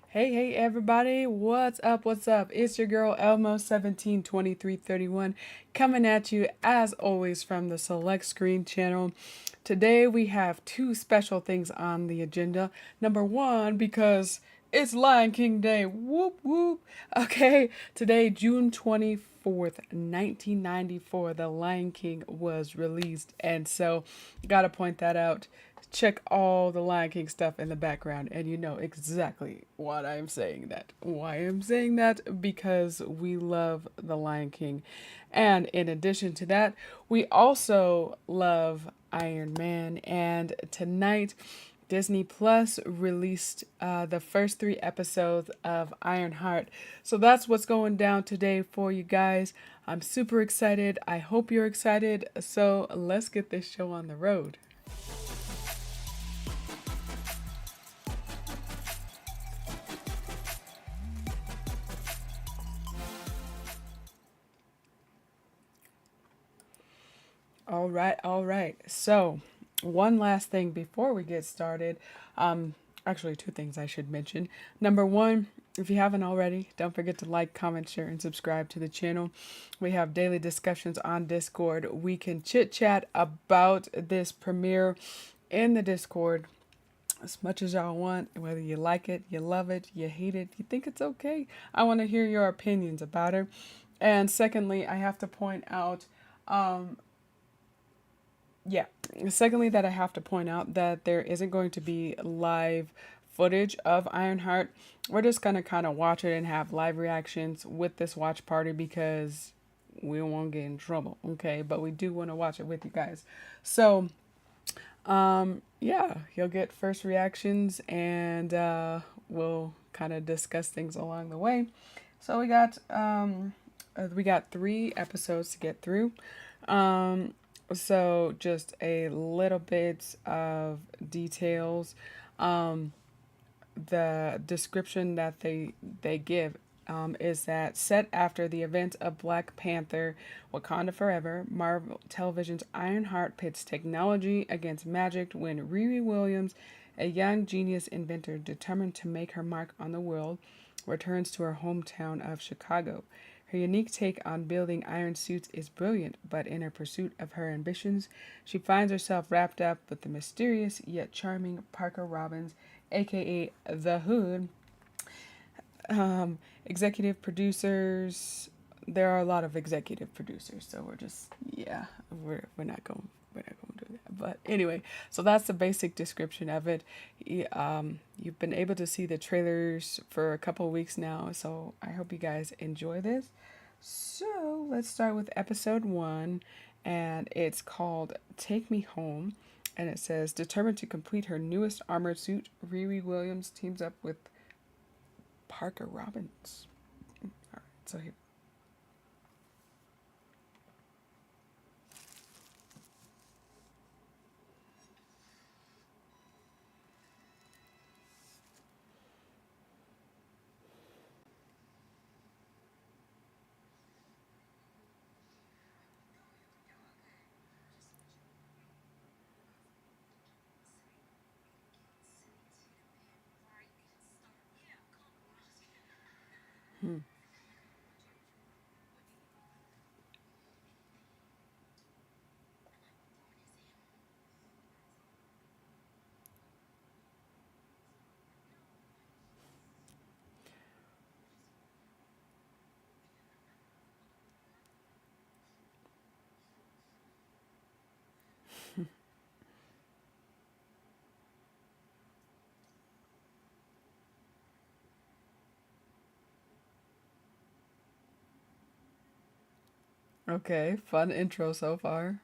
Hey, everybody, what's up? What's up? It's your girl Elmo 172331 coming at you as always from the Select Screen channel. Today we have two special things on the agenda. Number one, because it's Lion King Day. Whoop whoop. Okay, today, June 24th, 1994, The Lion King was released. And so, gotta point that out. Check all the Lion King stuff in the background, and you know exactly what I'm saying that. Why I'm saying that? Because we love the Lion King. And in addition to that, we also love Iron Man. And tonight, Disney Plus released the first three episodes of Ironheart. So that's what's going down today for you guys. I'm super excited. I hope you're excited. So let's get this show on the road. All right, all right. So, one last thing before we get started. Actually, two things I should mention. Number one, if you haven't already, don't forget to like, comment, share, and subscribe to the channel. We have daily discussions on Discord. We can chit chat about this premiere in the Discord as much as y'all want, whether you like it, you love it, you hate it, you think it's okay. I want to hear your opinions about it. And secondly, I have to point out yeah. Secondly, that I have to point out that there isn't going to be live footage of Ironheart. We're just gonna kind of watch it and have live reactions with this watch party because we don't want to get in trouble, okay? But we do want to watch it with you guys. So, yeah, you'll get first reactions and we'll kind of discuss things along the way. So we got three episodes to get through. Um, so just a little bit of details. Um, the description that they give is that set after the event of Black Panther, Wakanda Forever, Marvel Television's Ironheart pits technology against magic when Riri Williams, a young genius inventor determined to make her mark on the world, returns to her hometown of Chicago. Her unique take on building iron suits is brilliant, but in her pursuit of her ambitions, she finds herself wrapped up with the mysterious yet charming Parker Robbins, aka The Hood. Executive producers. There are a lot of executive producers, so we're not going to do that. But anyway, so that's the basic description of it. You've been able to see the trailers for a couple of weeks now, so I hope you guys enjoy this. So let's start with episode one, and it's called "Take Me Home." And it says, determined to complete her newest armored suit, Riri Williams teams up with Parker Robbins. All right, so here. Hmm. Okay, fun intro so far.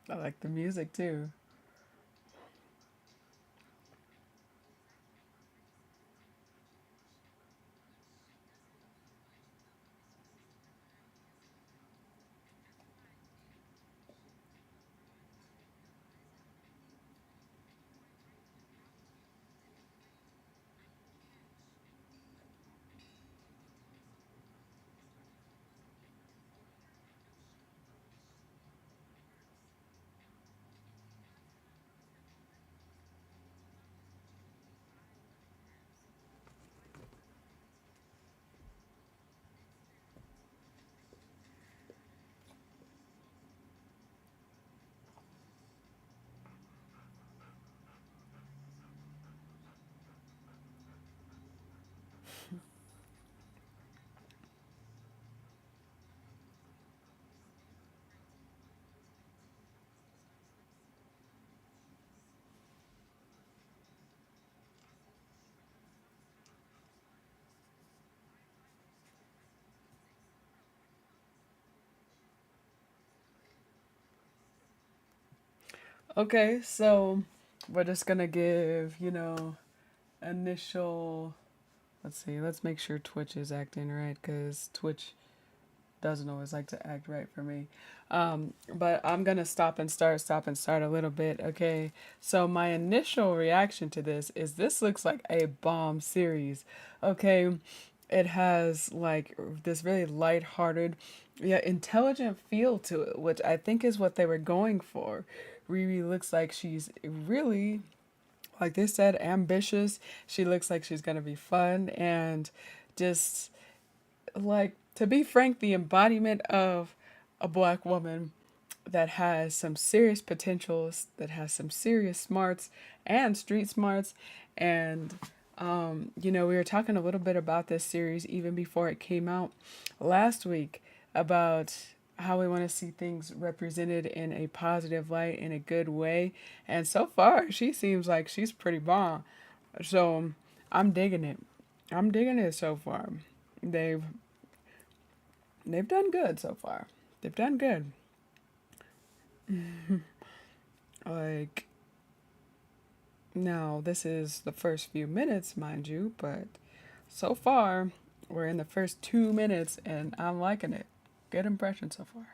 I like the music too. Okay, so we're just gonna give, initial. Let's see, let's make sure Twitch is acting right because Twitch doesn't always like to act right for me. But I'm gonna stop and start a little bit. Okay, so my initial reaction to this looks like a bomb series. Okay, it has like this really lighthearted, yet intelligent feel to it, which I think is what they were going for. Riri looks like she's really, like they said, ambitious. She looks like she's gonna be fun and just like, to be frank, the embodiment of a black woman that has some serious potentials, that has some serious smarts and street smarts. And, we were talking a little bit about this series even before it came out last week about how we want to see things represented in a positive light, in a good way. And so far, she seems like she's pretty bomb. So I'm digging it. I'm digging it so far. They've They've done good so far. They've done good. Like, now, this is the first few minutes, mind you, but so far, we're in the first 2 minutes and I'm liking it. Good impression so far.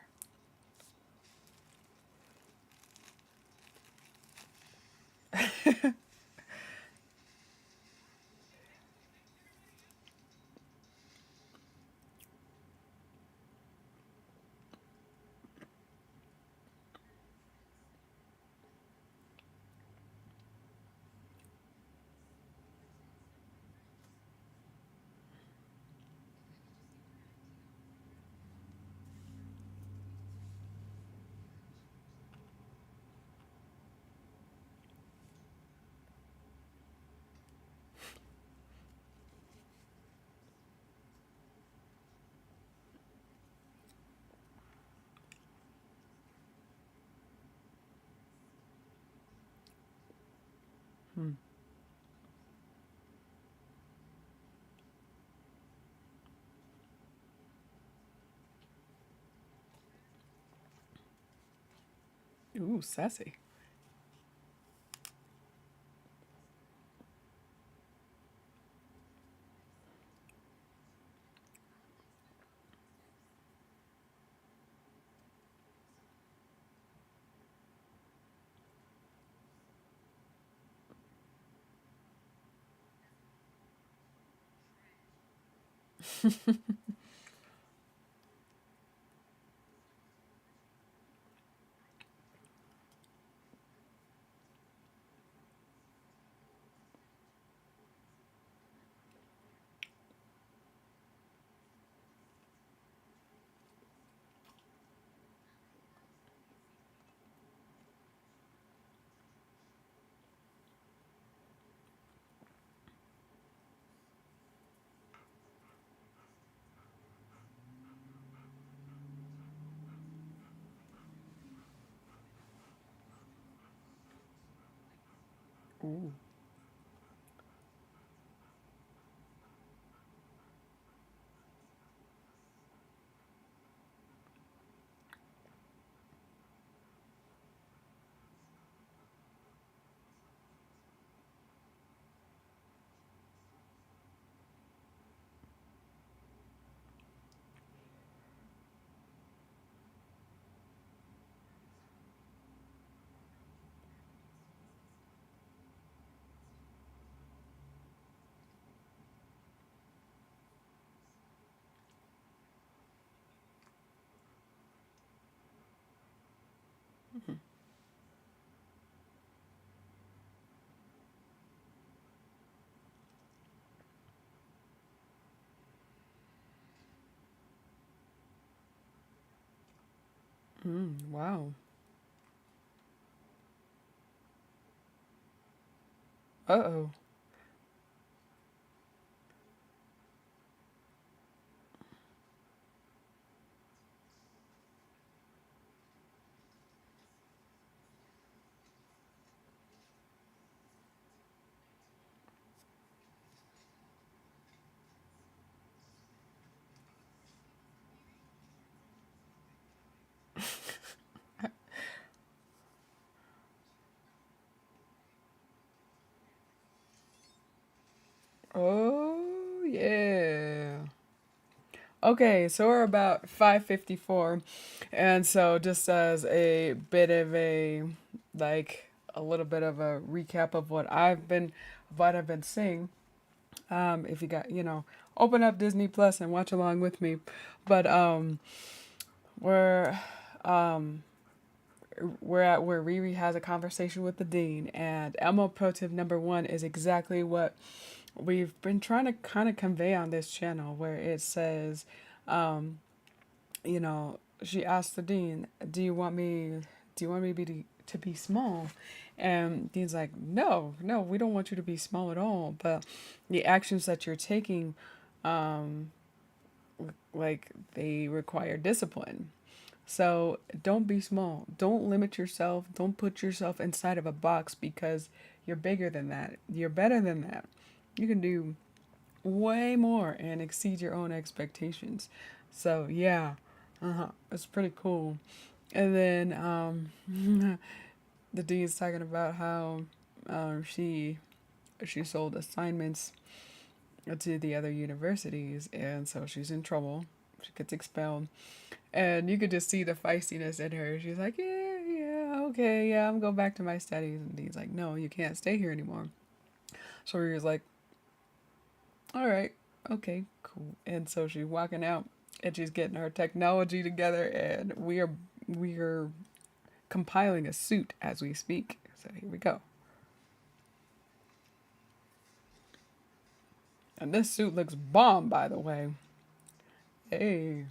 Hmm. Ooh, sassy. Ooh. Wow. Uh oh. Oh yeah. Okay, so we're about 5:54, and so just as a bit of a like a little bit of a recap of what I've been seeing. If you got open up Disney Plus and watch along with me, but we're um we're at where Riri has a conversation with the dean, and Elmo Pro Tip number 1 is exactly what we've been trying to kind of convey on this channel, where it says, she asked the dean, do you want me to be small? And Dean's like, no, no, we don't want you to be small at all. But the actions that you're taking, um, like they require discipline. So don't be small. Don't limit yourself. Don't put yourself inside of a box because you're bigger than that. You're better than that. You can do way more and exceed your own expectations. So yeah, it's pretty cool. And then the dean's talking about how she sold assignments to the other universities, and so she's in trouble. She gets expelled, and you could just see the feistiness in her. She's like, yeah, yeah, okay, yeah, I'm going back to my studies. And he's like, no, you can't stay here anymore. So he was like, all right, okay, cool. And so she's walking out, and she's getting her technology together, and we are compiling a suit as we speak. So here we go. And this suit looks bomb, by the way. Hey.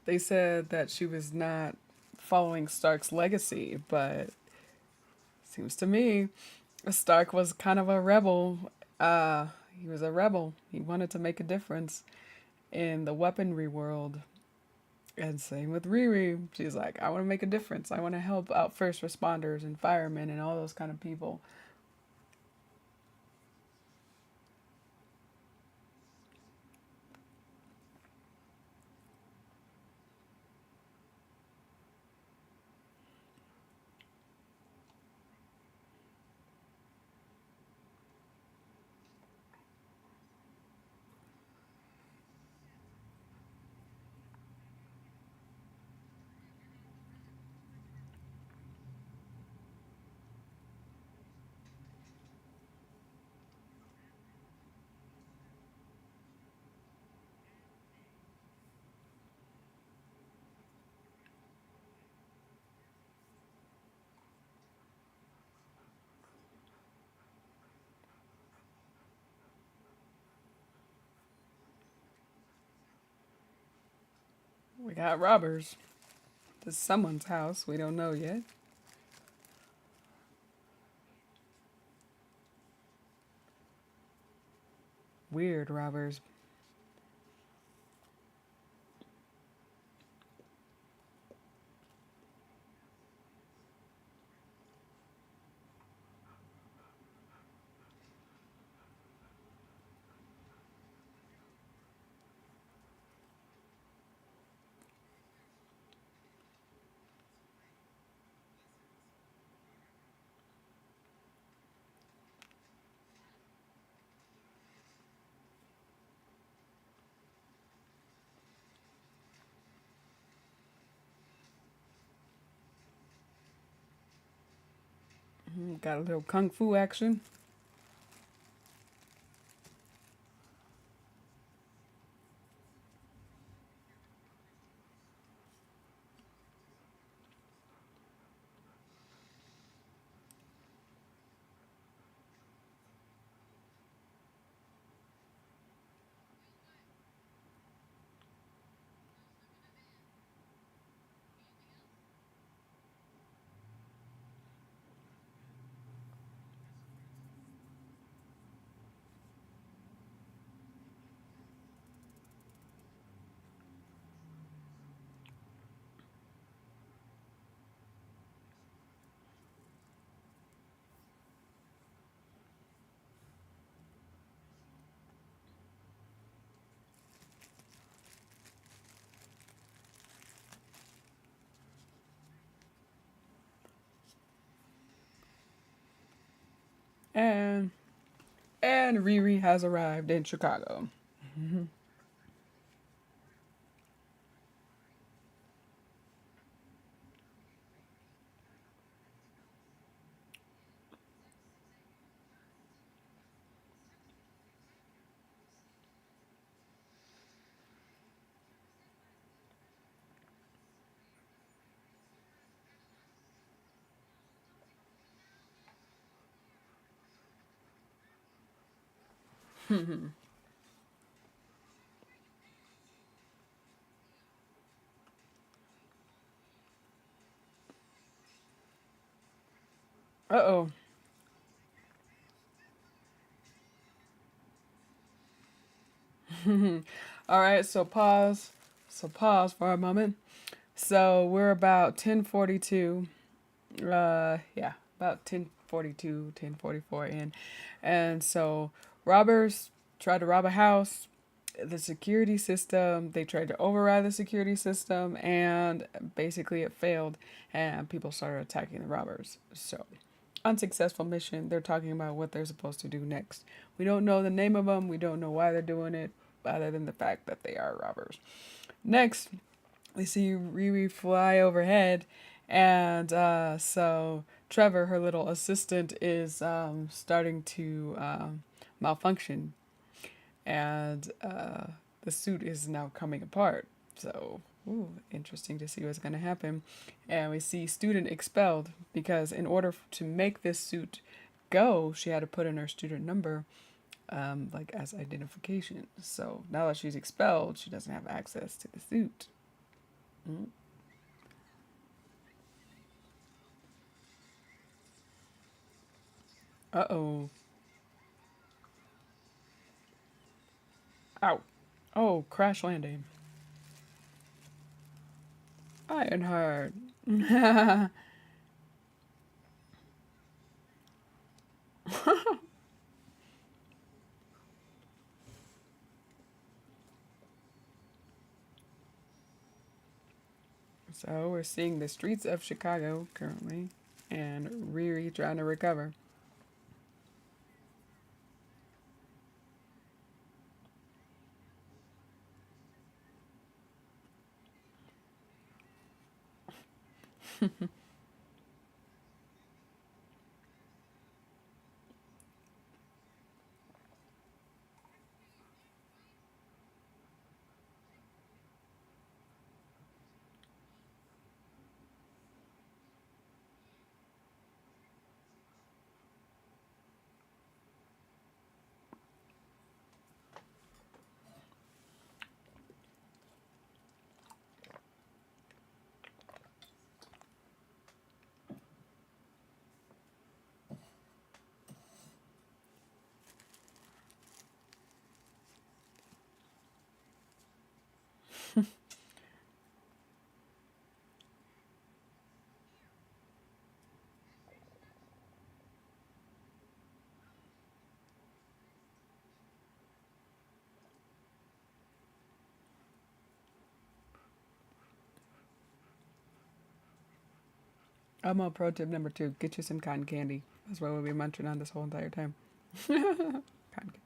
They said that she was not following Stark's legacy, but seems to me Stark was kind of a rebel. Uh, he was a rebel. He wanted to make a difference in the weaponry world. And same with Riri. She's like, I want to make a difference. I want to help out first responders and firemen and all those kind of people. We got robbers. This is someone's house. We don't know yet. Weird robbers. Got a little kung fu action. And and Riri has arrived in Chicago. Uh oh. All right, so pause. So pause for a moment. So we're about 10:42. Yeah, about 10:42, 10:44 in. And so robbers tried to rob a house. The security system, they tried to override the security system and basically it failed and people started attacking the robbers. So unsuccessful mission. They're talking about what they're supposed to do next. We don't know the name of them. We don't know why they're doing it, other than the fact that they are robbers. Next, we see Riri fly overhead, and so Trevor, her little assistant, is starting to malfunction, and the suit is now coming apart. So, ooh, interesting to see what's going to happen. And we see student expelled because in order to make this suit go, she had to put in her student number, like as identification. So now that she's expelled, she doesn't have access to the suit. Mm. Uh oh. Ow. Oh, crash landing. Ironheart. So we're seeing the streets of Chicago currently, and Riri trying to recover. I'm on pro tip number 2. Get you some cotton candy. That's what we'll be munching on this whole entire time. Cotton candy.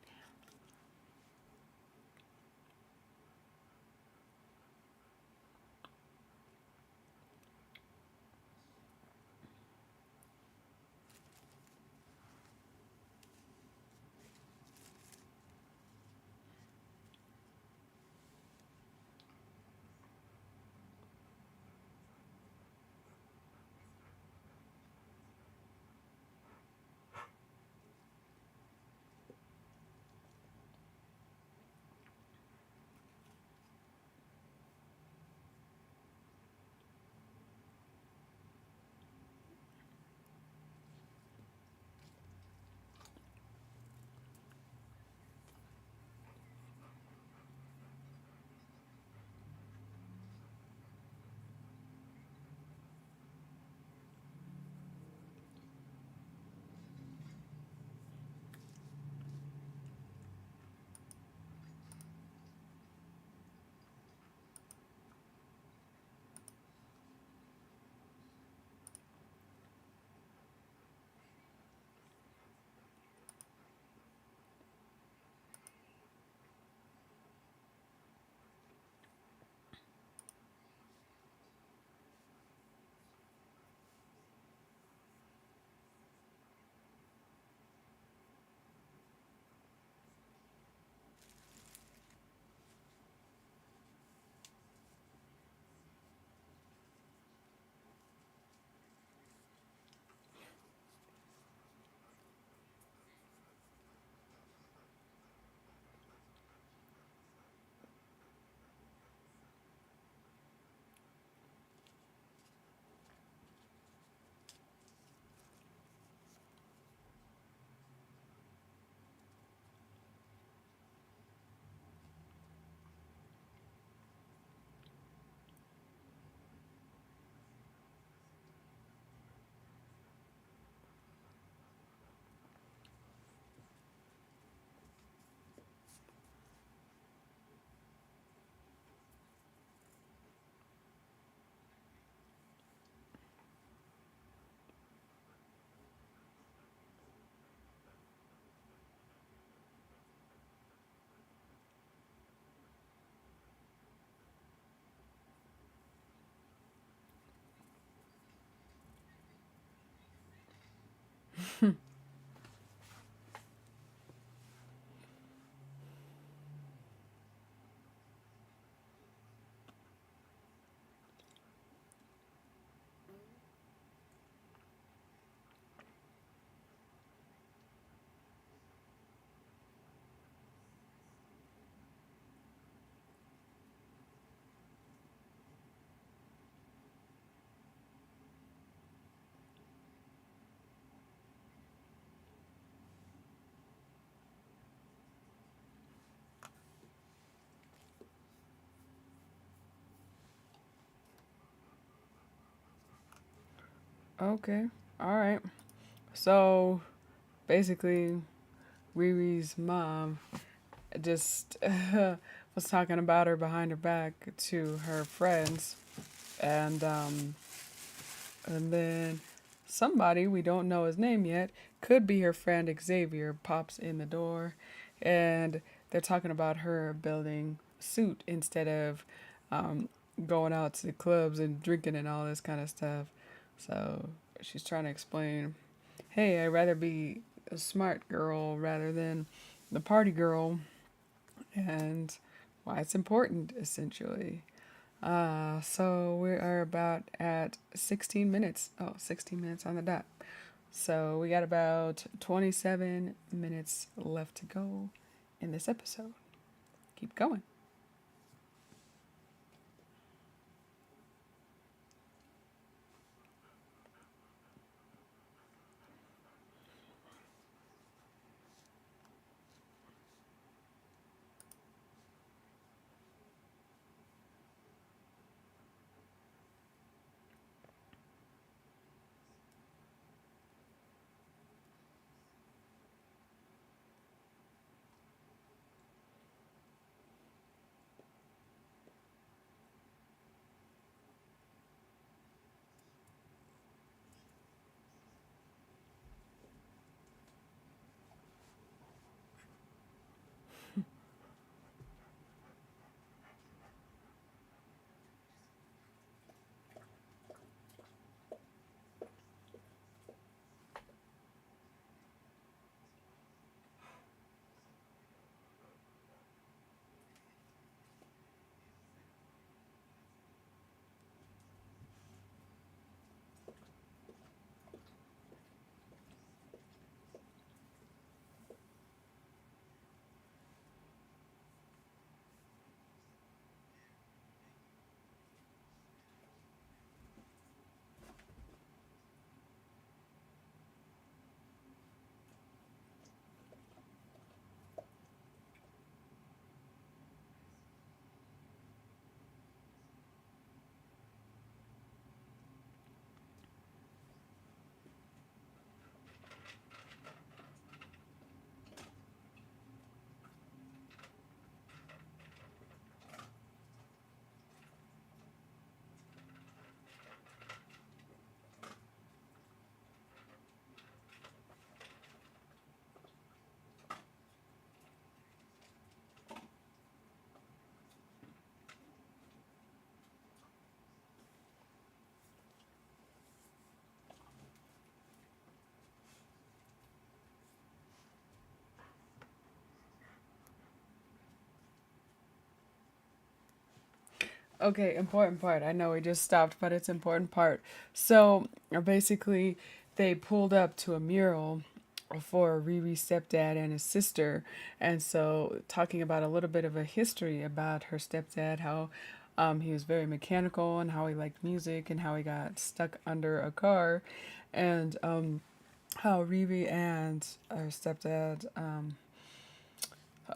Okay. All right. So basically, Riri's mom just was talking about her behind her back to her friends, and then somebody we don't know his name yet, could be her friend Xavier, pops in the door, and they're talking about her building a suit instead of um, going out to the clubs and drinking and all this kind of stuff. So she's trying to explain, hey, I'd rather be a smart girl rather than the party girl, and why it's important, essentially. So we are about at 16 minutes. Oh, 16 minutes on the dot. So we got about 27 minutes left to go in this episode. Keep going. Okay, important part. I know we just stopped, but it's important part. So basically, they pulled up to a mural for Riri's stepdad and his sister, and so talking about a little bit of a history about her stepdad, how he was very mechanical and how he liked music and how he got stuck under a car, and how Riri and her stepdad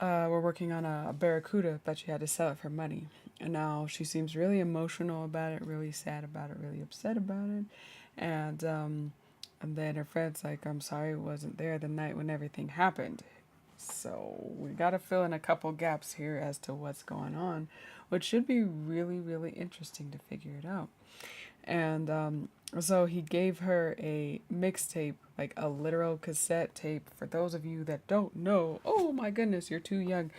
were working on a barracuda, but she had to sell it for money. And now she seems really emotional about it, really sad about it, really upset about it. And and then her friend's like, I'm sorry I wasn't there the night when everything happened. So we got to fill in a couple gaps here as to what's going on, which should be really, really interesting to figure it out. And so he gave her a mixtape, like a literal cassette tape. For those of you that don't know, oh my goodness, you're too young.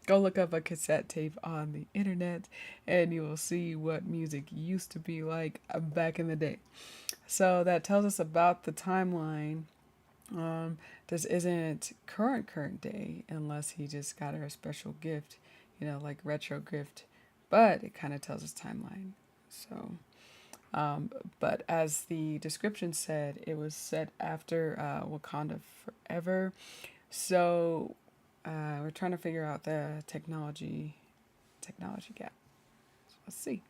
Go look up a cassette tape on the internet and you will see what music used to be like back in the day. So that tells us about the timeline. Um, this isn't current day unless he just got her a special gift, like retro gift. But it kind of tells us timeline. So, um, but as the description said, it was set after Wakanda Forever. So we're trying to figure out the technology gap. So let's see.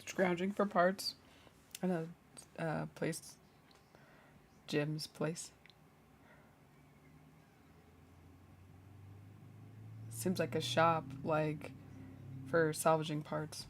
Scrounging for parts. In a place, Jim's place. Seems like a shop, like for salvaging parts.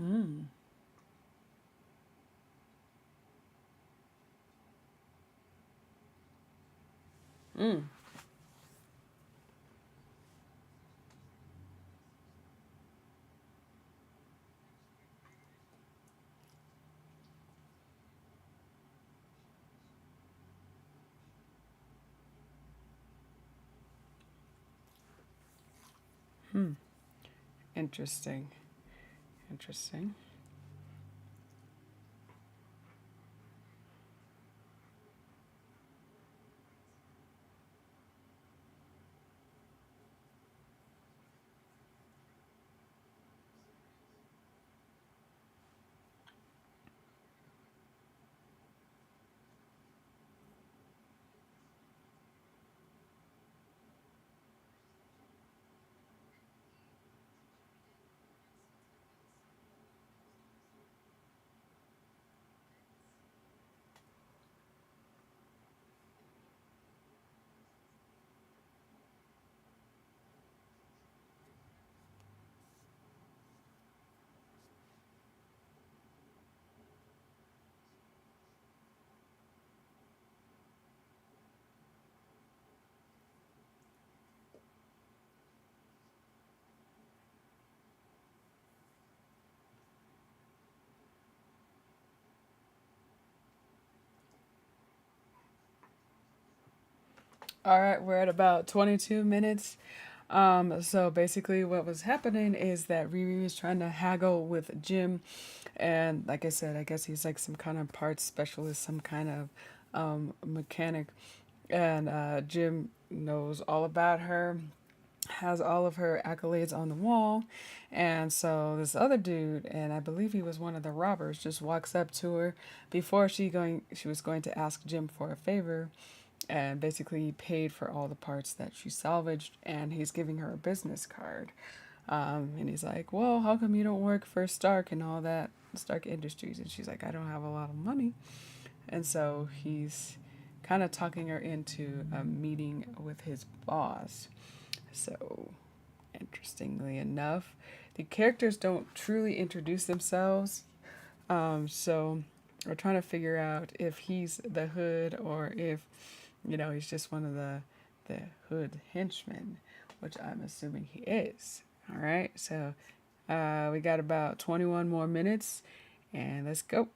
Mm. Mm. Hmm. Interesting. Interesting. All right, we're at about 22 minutes. So basically, what was happening is that Riri was trying to haggle with Jim, and like I said, I guess he's like some kind of parts specialist, some kind of mechanic, and Jim knows all about her, has all of her accolades on the wall, and so this other dude, and I believe he was one of the robbers, just walks up to her before she was going to ask Jim for a favor, and basically paid for all the parts that she salvaged, and he's giving her a business card, and he's like, well, how come you don't work for Stark and all that, Stark Industries? And she's like, I don't have a lot of money. And so he's kind of talking her into a meeting with his boss. So, interestingly enough, the characters don't truly introduce themselves. So, we're trying to figure out if he's the Hood or if, he's just one of the Hood henchmen, which I'm assuming he is. All right, so we got about 21 more minutes, and let's go.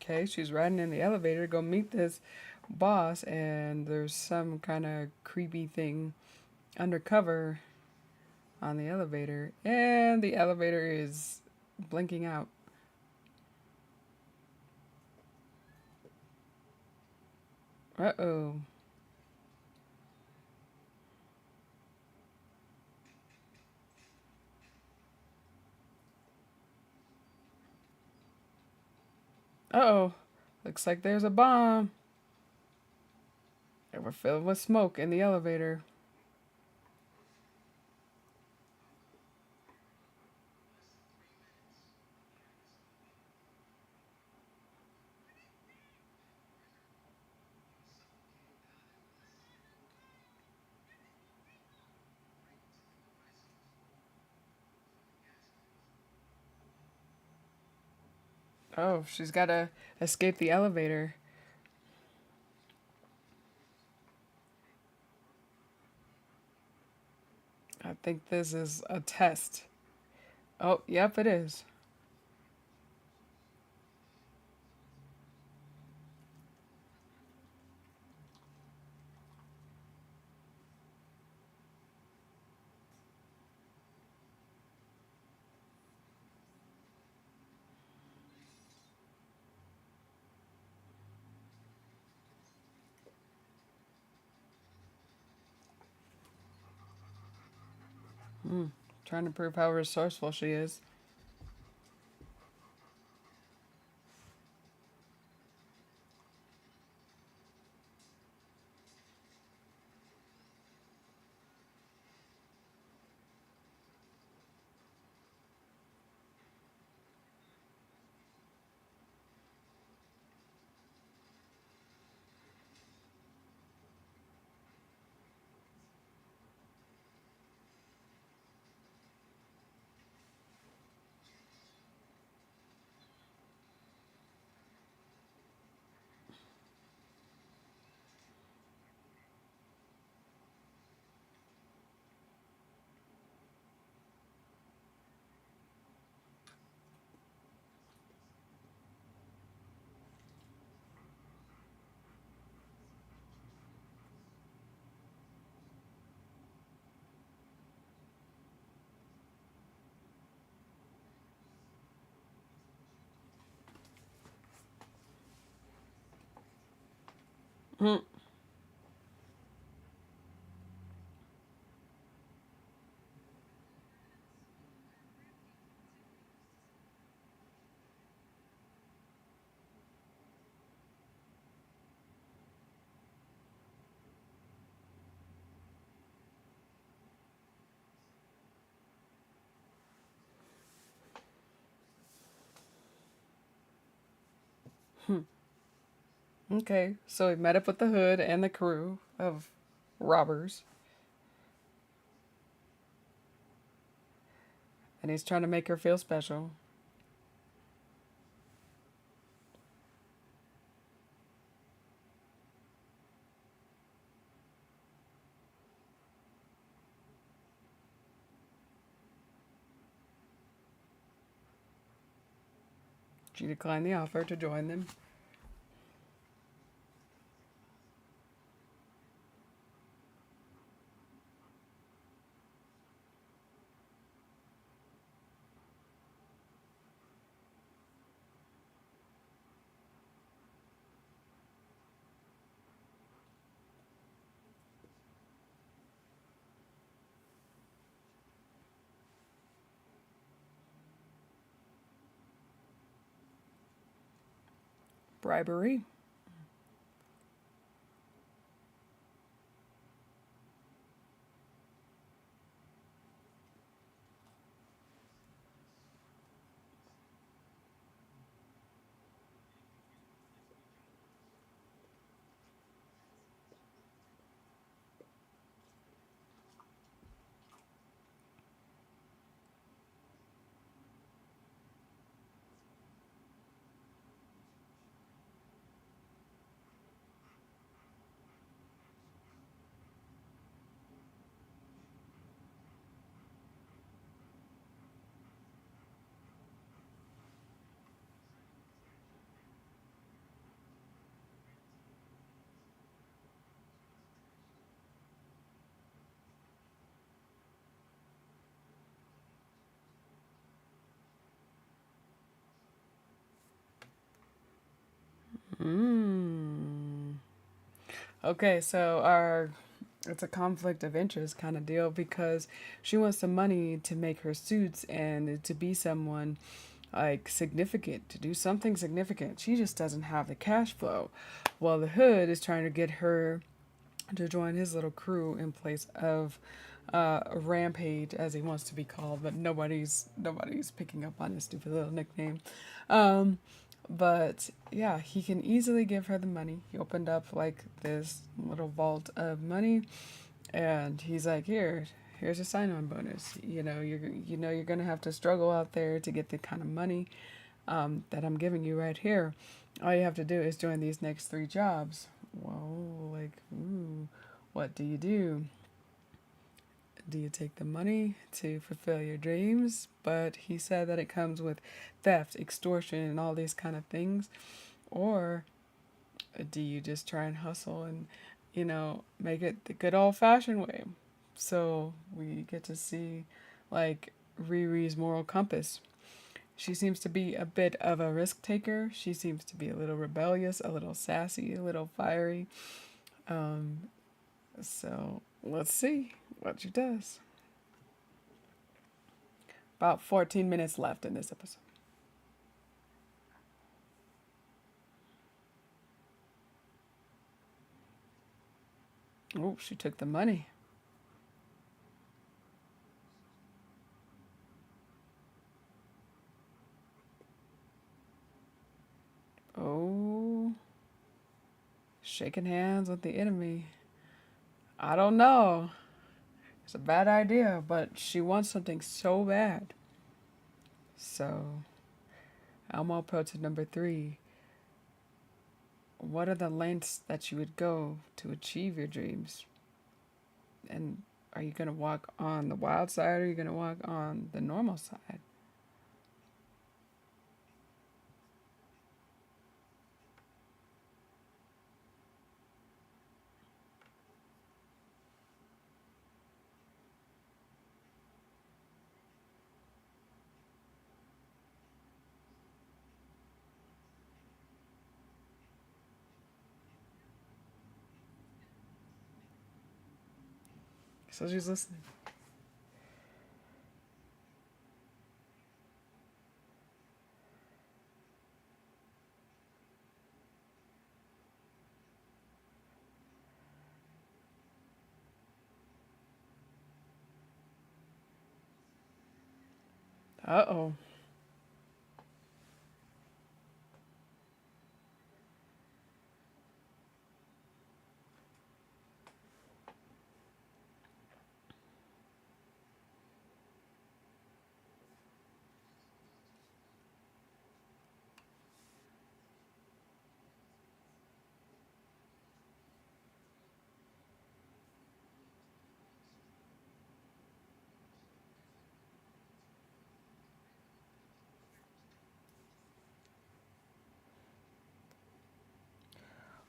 Okay, she's riding in the elevator to go meet this boss, and there's some kind of creepy thing undercover on the elevator, and the elevator is blinking out. Uh oh. Uh oh. Looks like there's a bomb. And we're filled with smoke in the elevator. Oh, she's got to escape the elevator. I think this is a test. Oh, yep, it is. Hmm. Trying to prove how resourceful she is. Hmm. Okay, so he met up with the hood and the crew of robbers, and he's trying to make her feel special. She declined the offer to join them. Bribery. Mm. Okay, so our it's a conflict of interest kind of deal because she wants the money to make her suits and to be someone like significant, to do something significant. She just doesn't have the cash flow. Well, the hood is trying to get her to join his little crew in place of Rampage, as he wants to be called, but nobody's picking up on his stupid little nickname. Um, but yeah, he can easily give her the money. He opened up like this little vault of money, and he's like, here's a sign-on bonus. You're gonna have to struggle out there to get the kind of money that I'm giving you right here. All you have to do is join these next three jobs. Whoa, like, ooh, what do you do? Do you take the money to fulfill your dreams? But he said that it comes with theft, extortion, and all these kind of things. Or do you just try and hustle and, make it the good old fashioned way? So we get to see, like, Riri's moral compass. She seems to be a bit of a risk taker. She seems to be a little rebellious, a little sassy, a little fiery. Um, so let's see what she does. About 14 minutes left in this episode. Oh, she took the money. Oh, shaking hands with the enemy. I don't know. It's a bad idea, but she wants something so bad. So, Elmo Pro to number three. What are the lengths that you would go to achieve your dreams? And are you going to walk on the wild side or are you going to walk on the normal side? So she's listening. Uh oh.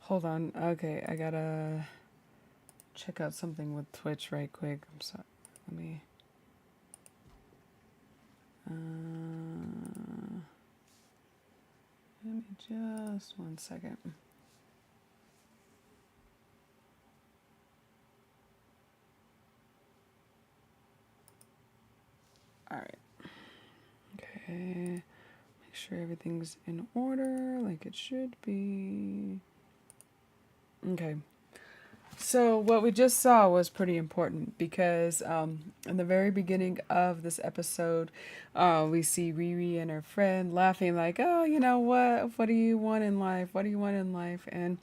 Hold on. Okay, I gotta check out something with Twitch right quick. I'm sorry. Let me. Uh, Let me just 1 second. All right. Okay. Make sure everything's in order like it should be. Okay. So what we just saw was pretty important because in the very beginning of this episode, we see Riri and her friend laughing like, "Oh, you know what? What do you want in life? What do you want in life?" And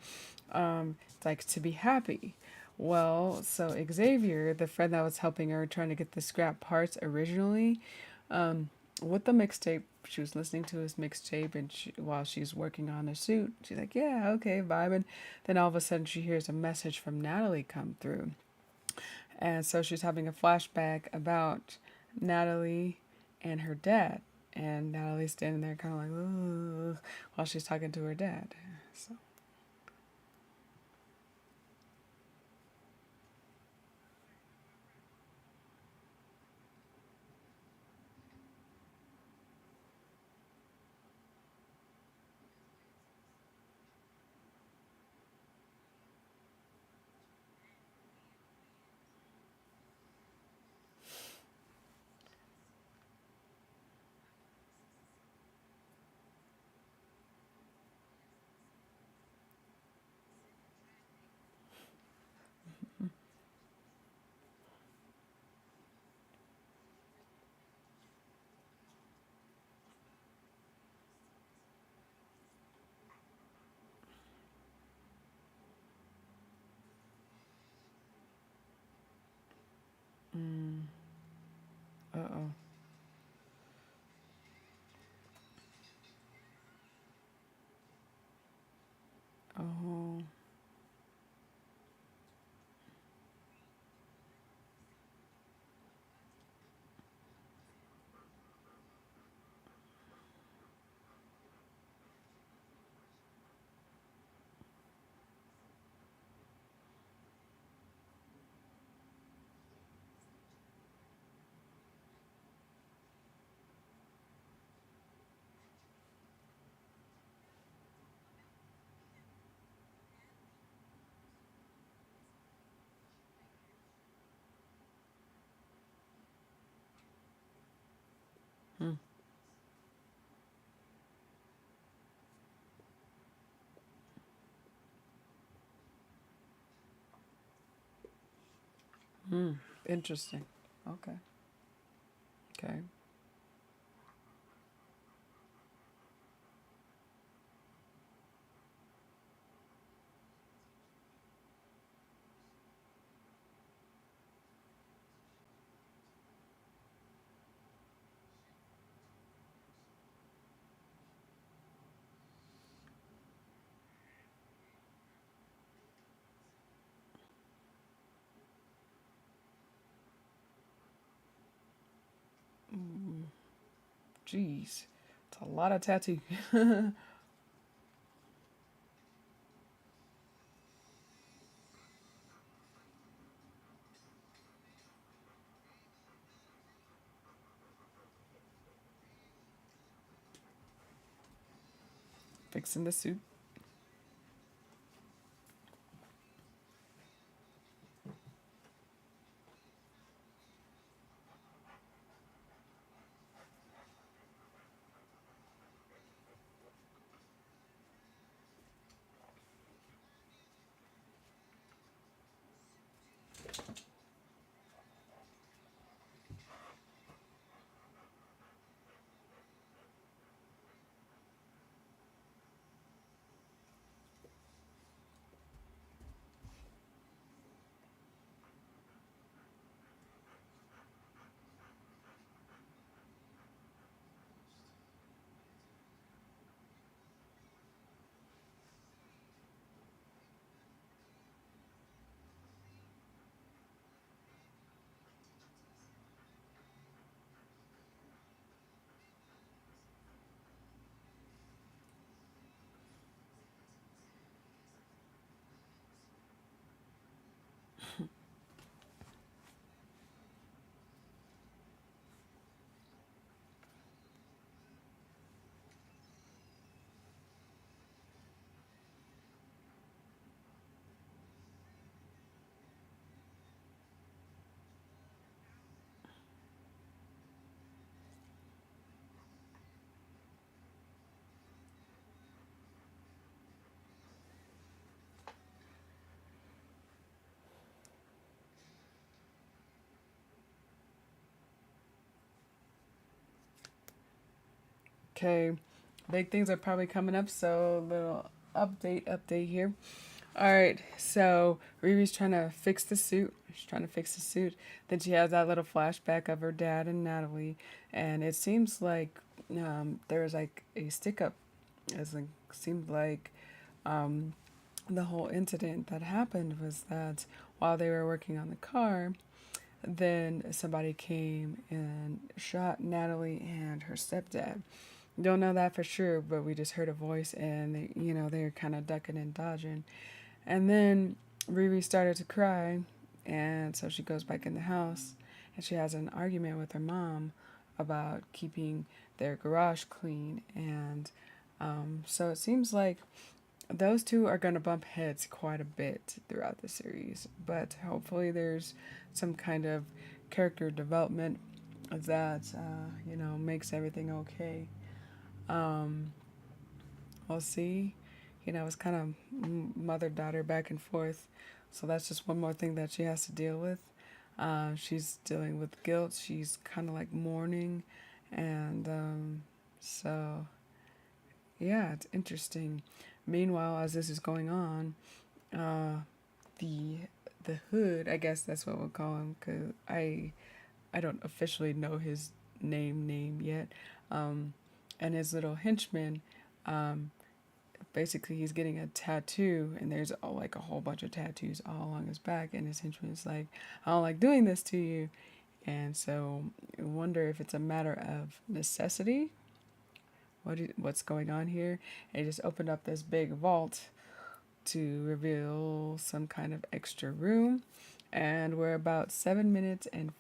it's like to be happy. Well, so Xavier, the friend that was helping her trying to get the scrap parts originally, um, with the mixtape, she was listening to his mixtape, and while she's working on the suit, she's like, "Yeah, okay, vibing." Then all of a sudden, she hears a message from Natalie come through, and so she's having a flashback about Natalie and her dad, and Natalie's standing there, kind of like, "Ugh," while she's talking to her dad. So. Mm. Uh-oh. Oh. Hmm. Hmm. Interesting. Okay. Okay. Mm. Jeez. It's a lot of tattoo. Fixing the suit. Okay, big things are probably coming up, so little update here. All right, so Riri's trying to fix the suit. She's trying to fix the suit. Then she has that little flashback of her dad and Natalie, and it seems like there was like a stick up. As like seemed like um, the whole incident that happened was that while they were working on the car, then somebody came and shot Natalie and her stepdad. Don't know that for sure, but we just heard a voice and they're kind of ducking and dodging. And then Riri started to cry, and so she goes back in the house and she has an argument with her mom about keeping their garage clean. And so it seems like those two are going to bump heads quite a bit throughout the series, but hopefully there's some kind of character development that makes everything okay. Um, we'll see. It's kind of mother daughter back and forth, so that's just one more thing that she has to deal with. She's dealing with guilt. She's kind of like mourning, and so yeah, it's interesting. Meanwhile, as this is going on, uh, the the hood, I guess that's what we'll call him, cause I don't officially know his name yet, um, and his little henchman, um, basically he's getting a tattoo, and there's like a whole bunch of tattoos all along his back, and his henchman is like, I don't like doing this to you, and so I wonder if it's a matter of necessity. What's going on here? And he just opened up this big vault to reveal some kind of extra room. And we're about 7 minutes and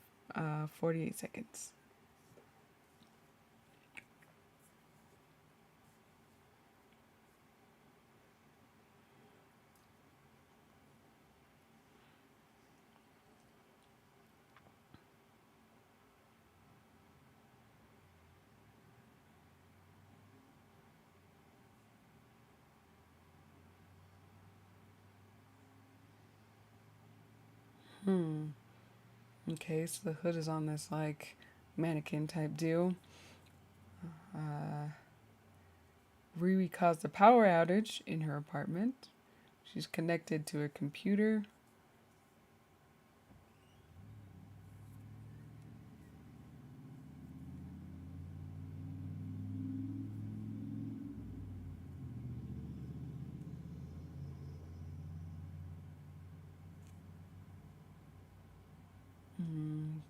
48 seconds. Hmm. Okay, so the hood is on this like mannequin type deal. Uh, Riri caused a power outage in her apartment. She's connected to a computer.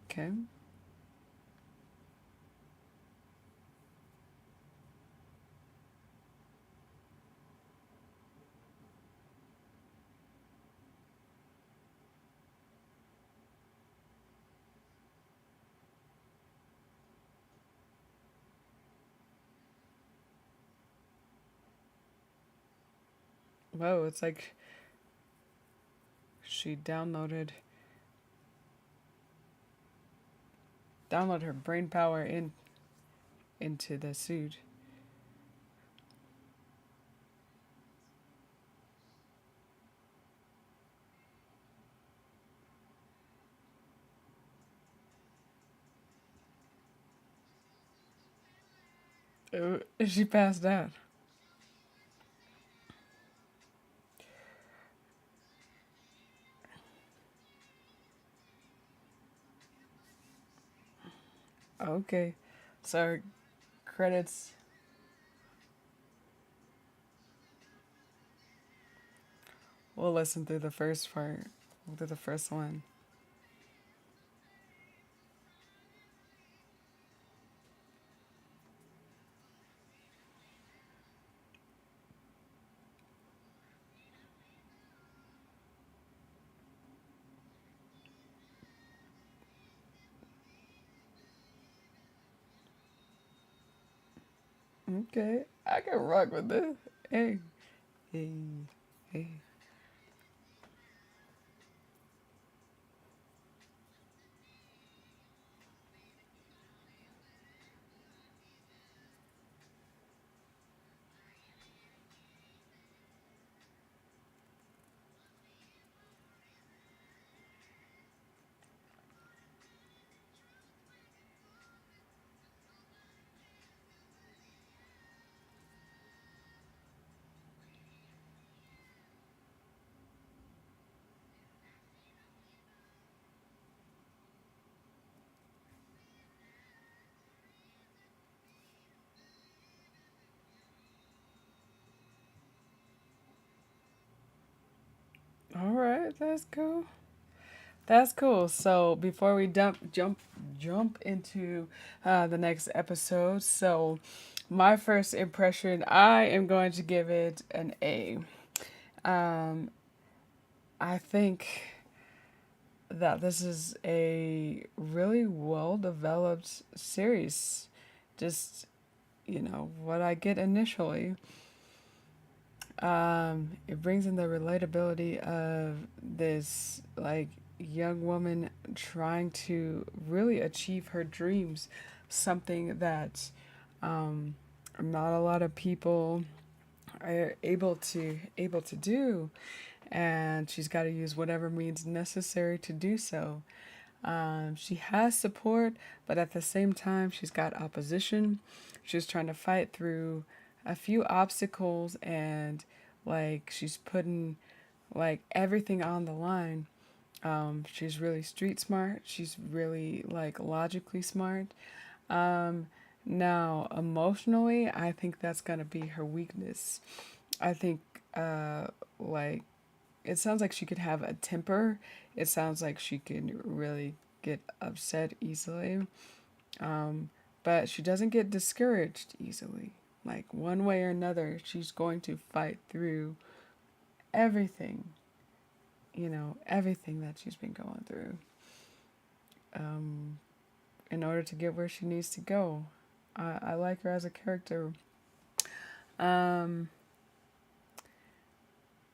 Okay. Whoa, it's like she download her brain power into the suit. She passed out. Okay. So credits. We'll listen through the first part. We'll do the first one. Okay. I can rock with this. Hey. Hey. Hey. That's cool. That's cool. So before we jump into the next episode, so my first impression, I am going to give it an A. Um, I think that this is a really well developed series. Just, what I get initially. It brings in the relatability of this, like, young woman trying to really achieve her dreams, something that um, not a lot of people are able to do, and she's got to use whatever means necessary to do so. She has support, but at the same time, she's got opposition. She's trying to fight through a few obstacles, and like she's putting like everything on the line. She's really street smart. She's really like logically smart. Um, Now, emotionally, I think that's gonna be her weakness. I think, like it sounds like she could have a temper. It sounds like she can really get upset easily. Um, but she doesn't get discouraged easily. Like one way or another, she's going to fight through everything, everything that she's been going through um, in order to get where she needs to go. I like her as a character. Um,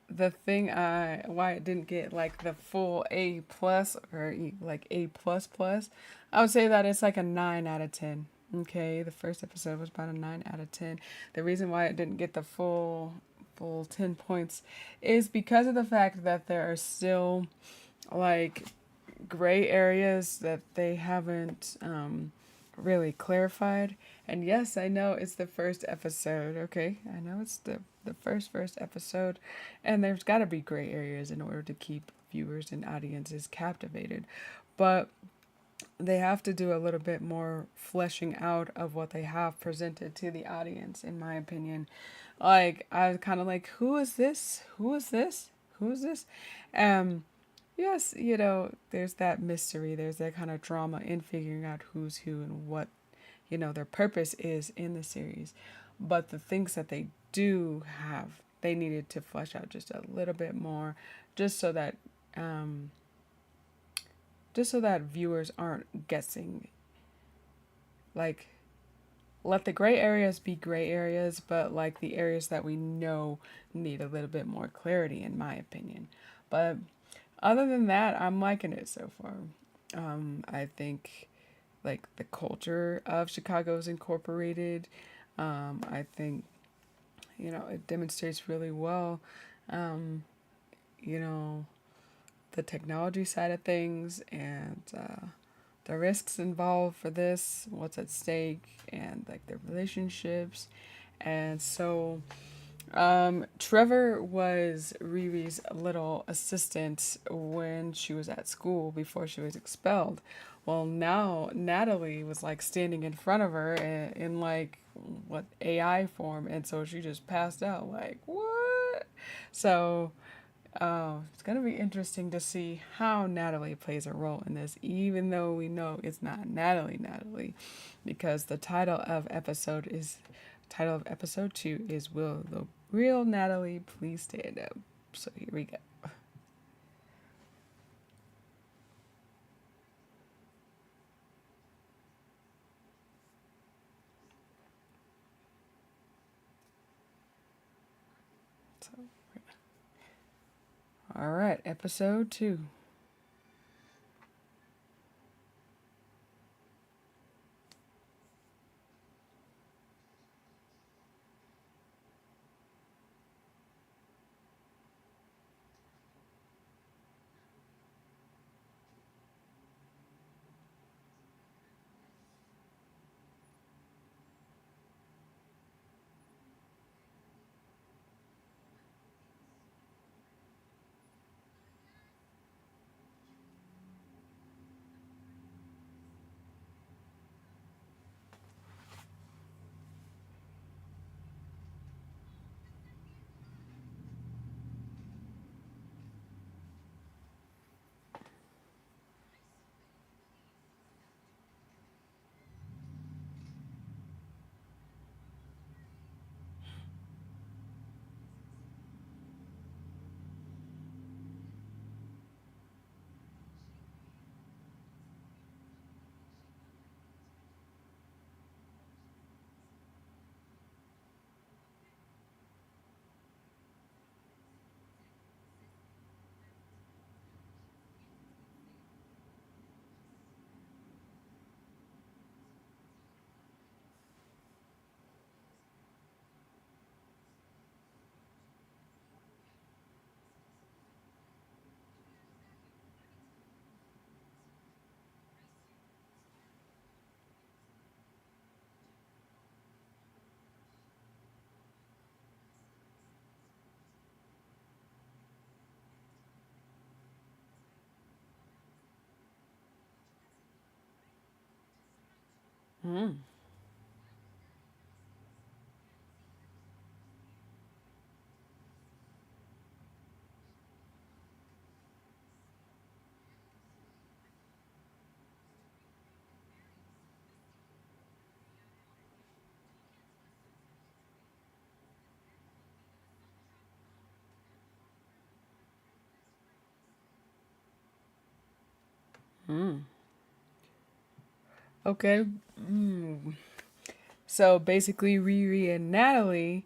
the thing why it didn't get like the full A plus or like A plus plus, I would say that it's like a 9 out of 10. Okay, the first episode was about a 9 out of 10. The reason why it didn't get the full 10 points is because of the fact that there are still like gray areas that they haven't really clarified. And yes, I know it's the first episode. Okay, I know it's the first episode, and there's got to be gray areas in order to keep viewers and audiences captivated. But they have to do a little bit more fleshing out of what they have presented to the audience, in my opinion. Like I was kind of like, who is this? Who is this? Who is this? Um, yes, there's that mystery. There's that kind of drama in figuring out who's who and what their purpose is in the series. But the things that they do have, they needed to flesh out just a little bit more, just so that um, viewers aren't guessing. Like, let the gray areas be gray areas, but like the areas that we know need a little bit more clarity, in my opinion. But other than that, I'm liking it so far. I think like the culture of Chicago is incorporated. I think it demonstrates really well. Um, you know the technology side of things and the risks involved for this, what's at stake, and like the relationships. And so Trevor was Riri's little assistant when she was at school before she was expelled. Well, now Natalie was like standing in front of her in like what AI form, and so she just passed out. Like what? So it's gonna be interesting to see how Natalie plays a role in this, even though we know it's not Natalie, because the title of episode 2 is "Will the Real Natalie Please Stand Up?" So here we go. So, all right, episode 2. Mm. Mm. Okay. Mm. So basically, Riri and Natalie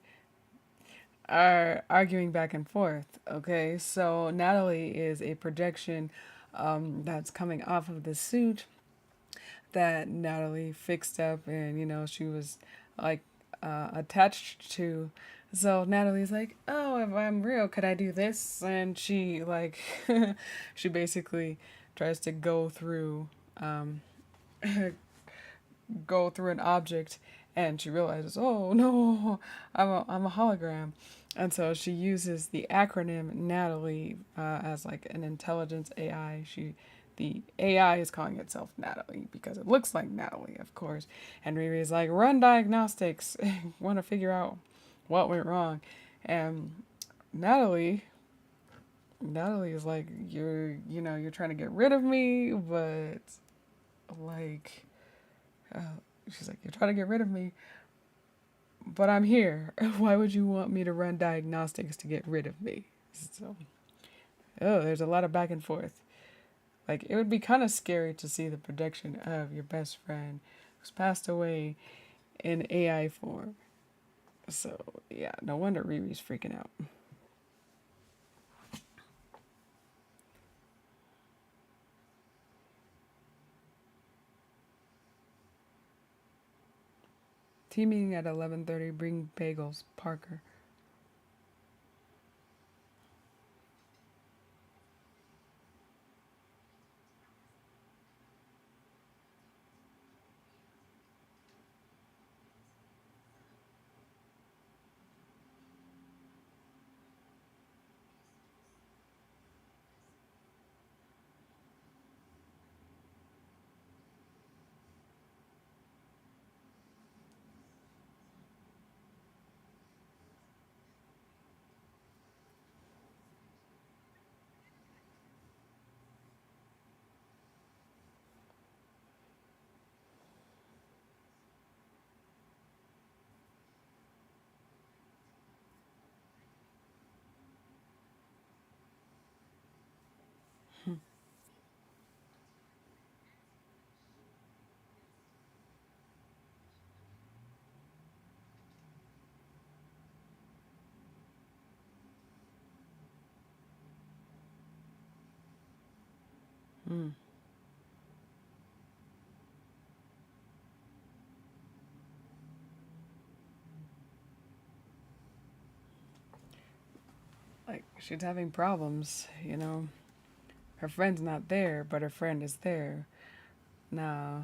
are arguing back and forth. Okay, so Natalie is a projection that's coming off of the suit that Natalie fixed up, and she was like attached to. So Natalie's like, "Oh, if I'm real, could I do this?" And she like, she basically tries to um, go through an object, and she realizes, "Oh no, I'm a hologram." And so she uses the acronym Natalie as like an intelligence AI. The AI is calling itself Natalie because it looks like Natalie, of course. And Riri is like, run diagnostics, want to figure out what went wrong. And Natalie, Natalie is like, you're trying to get rid of me, but like, uh, she's like, you're trying to get rid of me, but I'm here. Why would you want me to run diagnostics to get rid of me? So, oh, there's a lot of back and forth. Like, it would be kind of scary to see the projection of your best friend who's passed away in AI form. So, yeah, no wonder Riri's freaking out. Team meeting at 11:30. Bring bagels. Parker. Mm. Like, she's having problems. Her friend's not there, but her friend is there. Nah.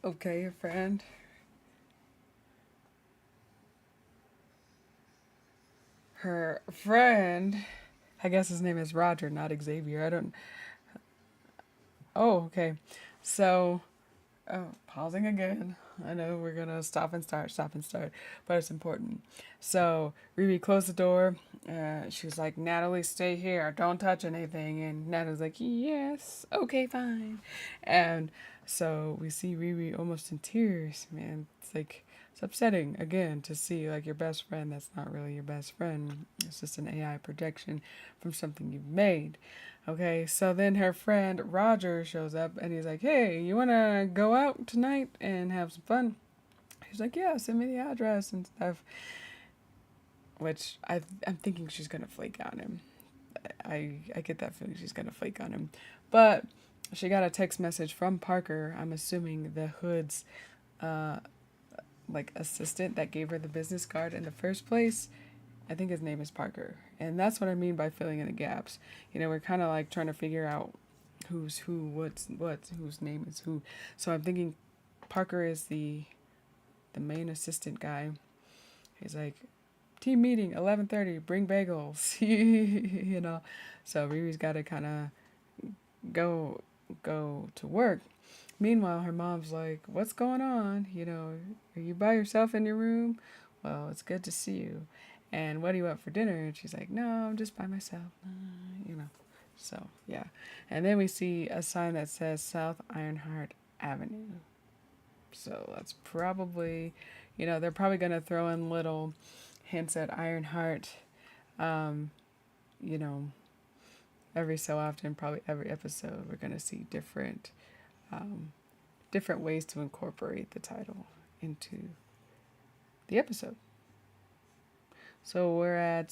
Okay, your friend. Her friend, I guess his name is Roger, not Xavier. I don't. Oh, okay. So, oh, pausing again. I know we're gonna stop and start, but it's important. So, Riri closed the door. She was like, Natalie, stay here. Don't touch anything. And Natalie's like, yes, okay, fine. And so we see Riri almost in tears, man. It's like, it's upsetting again to see like your best friend that's not really your best friend. It's just an AI projection from something you've made. Okay, so then her friend Roger shows up and he's like, hey, you wanna go out tonight and have some fun? He's like, yeah, send me the address and stuff. Which I'm thinking she's gonna flake on him. I get that feeling she's gonna flake on him. But she got a text message from Parker, I'm assuming the Hood's like assistant that gave her the business card in the first place. I think his name is Parker. And that's what I mean by filling in the gaps. We're kind of like trying to figure out who's who, what's whose name is who. So I'm thinking Parker is the main assistant guy. He's like, team meeting 11:30, bring bagels. So Riri's got to kind of go go to work. Meanwhile, her mom's like, what's going on? Are you by yourself in your room? Well, it's good to see you. And what do you want for dinner? And she's like, no, I'm just by myself. you know. So, yeah. And then we see a sign that says South Ironheart Avenue. So that's probably, they're probably going to throw in little hints at Ironheart, um, you know, every so often, probably every episode, we're going to see um, different ways to incorporate the title into the episode. So we're at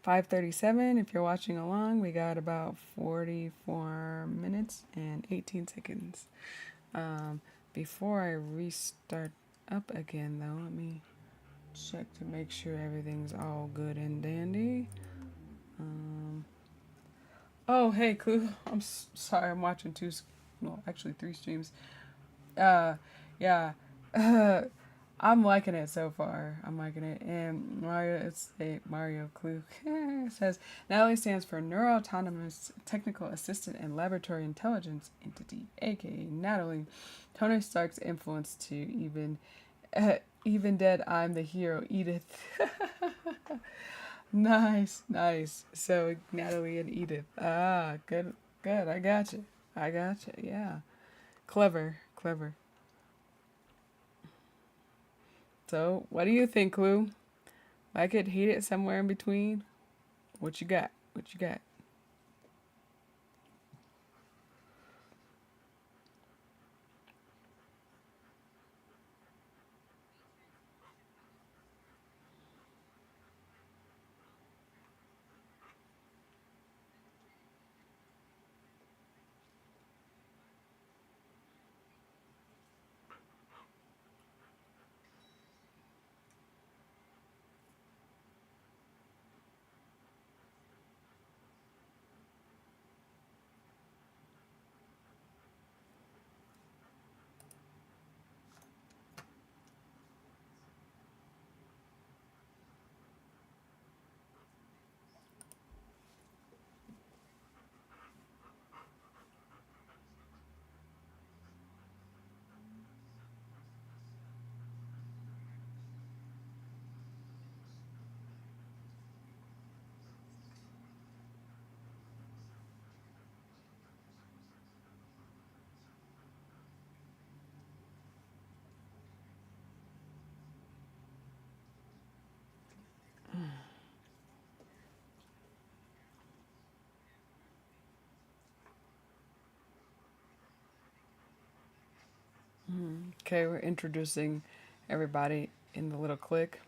5:37. If you're watching along, we got about 44 minutes and 18 seconds. Before I restart up again, though, let me check to make sure everything's all good and dandy. Oh, hey, Clue. I'm sorry, I'm watching actually three streams. Yeah. I'm liking it so far. I'm liking it. And Mario Clue says Natalie stands for Neuro-Autonomous Technical Assistant and Laboratory Intelligence Entity, aka Natalie. Tony Stark's influence to even dead. I'm the hero, Edith. Nice. So Natalie and Edith. Good. I got you. Yeah. Clever. So, what do you think, Clue? Like it, hate it, somewhere in between? What you got? Okay, we're introducing everybody in the little clique.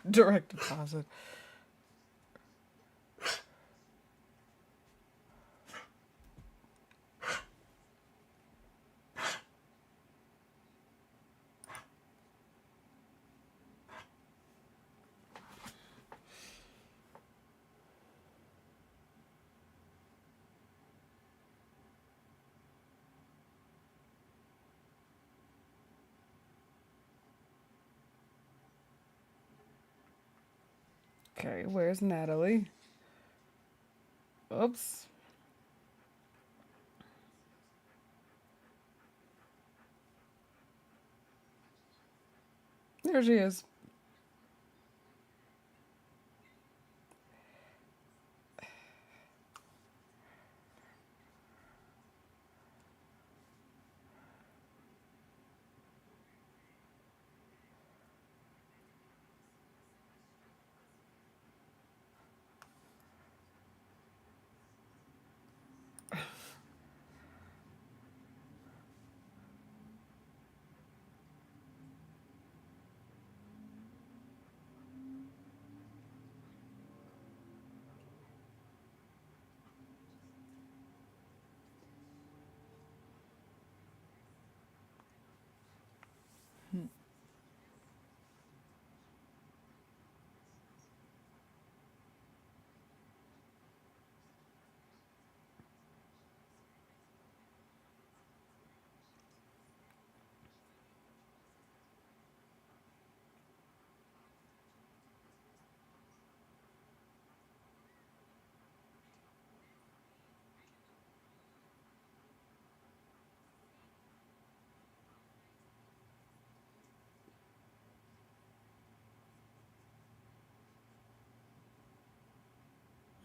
Direct deposit. Okay, where's Natalie? Oops. There she is.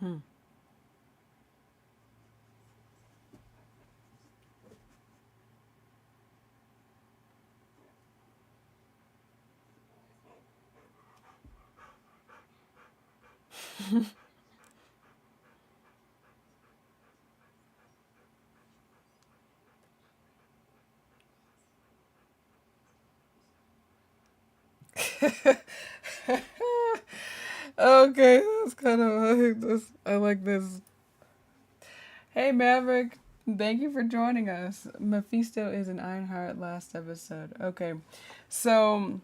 Hmm. Okay, that's kind of I like this. I like this. Hey Maverick, thank you for joining us. Mephisto is an Ironheart last episode. Okay, so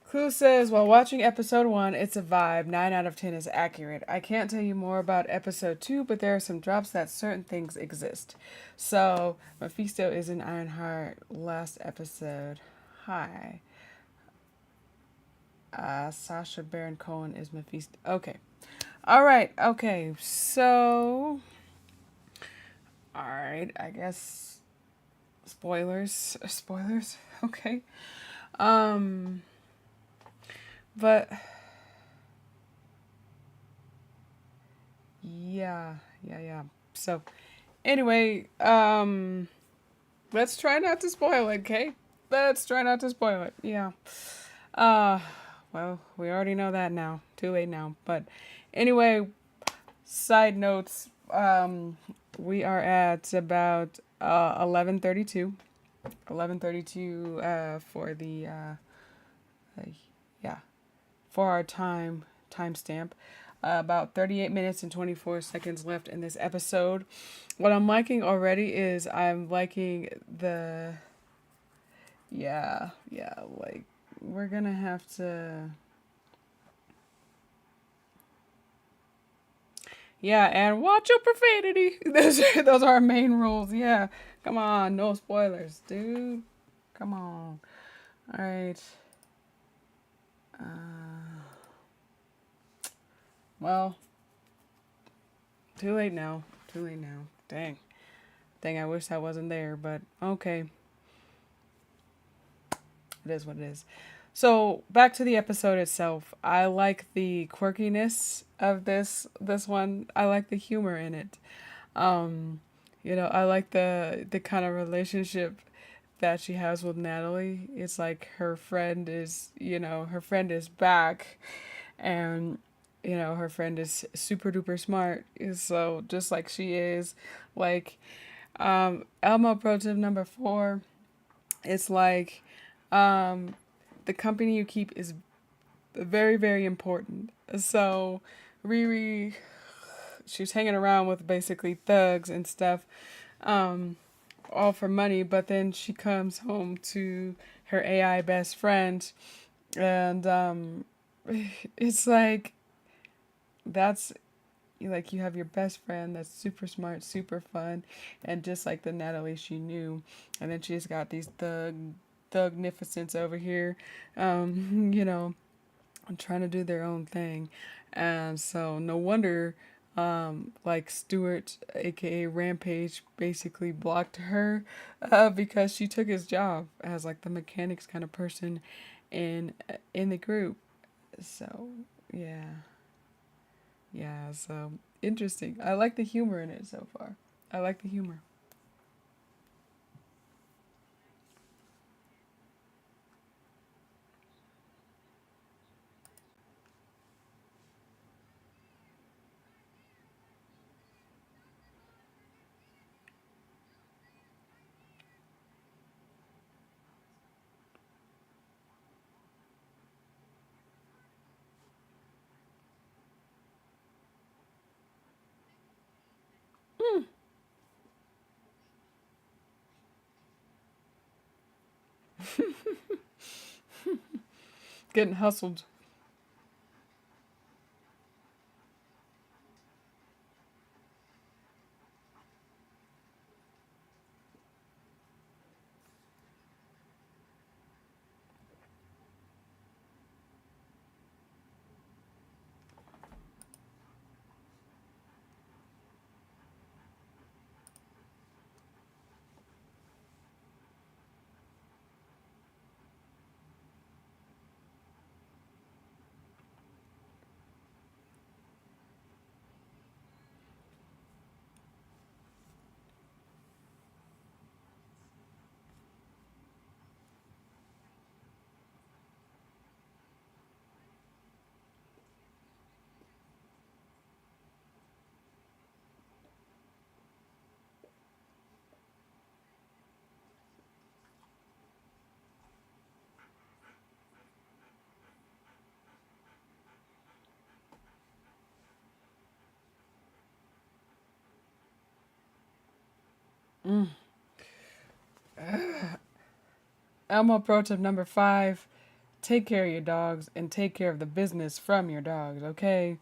Clue says while watching episode 1, it's a vibe. 9 out of 10 is accurate. I can't tell you more about episode 2, but there are some drops that certain things exist. So Mephisto is an Ironheart last episode. Hi. Sasha Baron Cohen is Mephisto. Okay. All right. Okay. So, all right. I guess spoilers. Spoilers. Okay. Um. But yeah. Yeah. Yeah. So anyway. Let's try not to spoil it. Okay. Let's try not to spoil it. Yeah. Uh. Well, we already know that now. Too late now. But anyway, side notes. We are at about 11:32. 11:32 for the uh, yeah, for our timestamp. About 38 minutes and 24 seconds left in this episode. What I'm liking already is I'm liking the yeah, like we're going to have to. Yeah, and watch your profanity. Those are our main rules. Yeah. Come on, no spoilers, dude. Come on. All right. Well, too late now. Too late now. Dang. Dang, I wish I wasn't there, but okay. It is what it is. So back to the episode itself. I like the quirkiness of this one. I like the humor in it. Um, I like the kind of relationship that she has with Natalie. It's like her friend is back, and her friend is super duper smart. So just like she is, like Elmo pro tip number 4. It's like um, the company you keep is very, very important. So Riri, she's hanging around with basically thugs and stuff, um, all for money. But then she comes home to her AI best friend, and it's like that's like you have your best friend that's super smart, super fun, and just like the Natalie she knew, and then she's got these thugnificents over here, trying to do their own thing, and so no wonder, like Stewart, aka Rampage, basically blocked her, because she took his job as like the mechanics kind of person, in the group. So yeah, yeah. So interesting. I like the humor in it so far. I like the humor. Getting hustled. Mm. Elmo pro tip number 5: take care of your dogs and take care of the business from your dogs. Okay.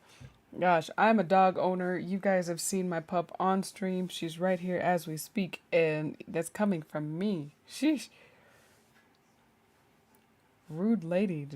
Gosh, I'm a dog owner. You guys have seen my pup on stream. She's right here as we speak, and that's coming from me. Sheesh, rude lady.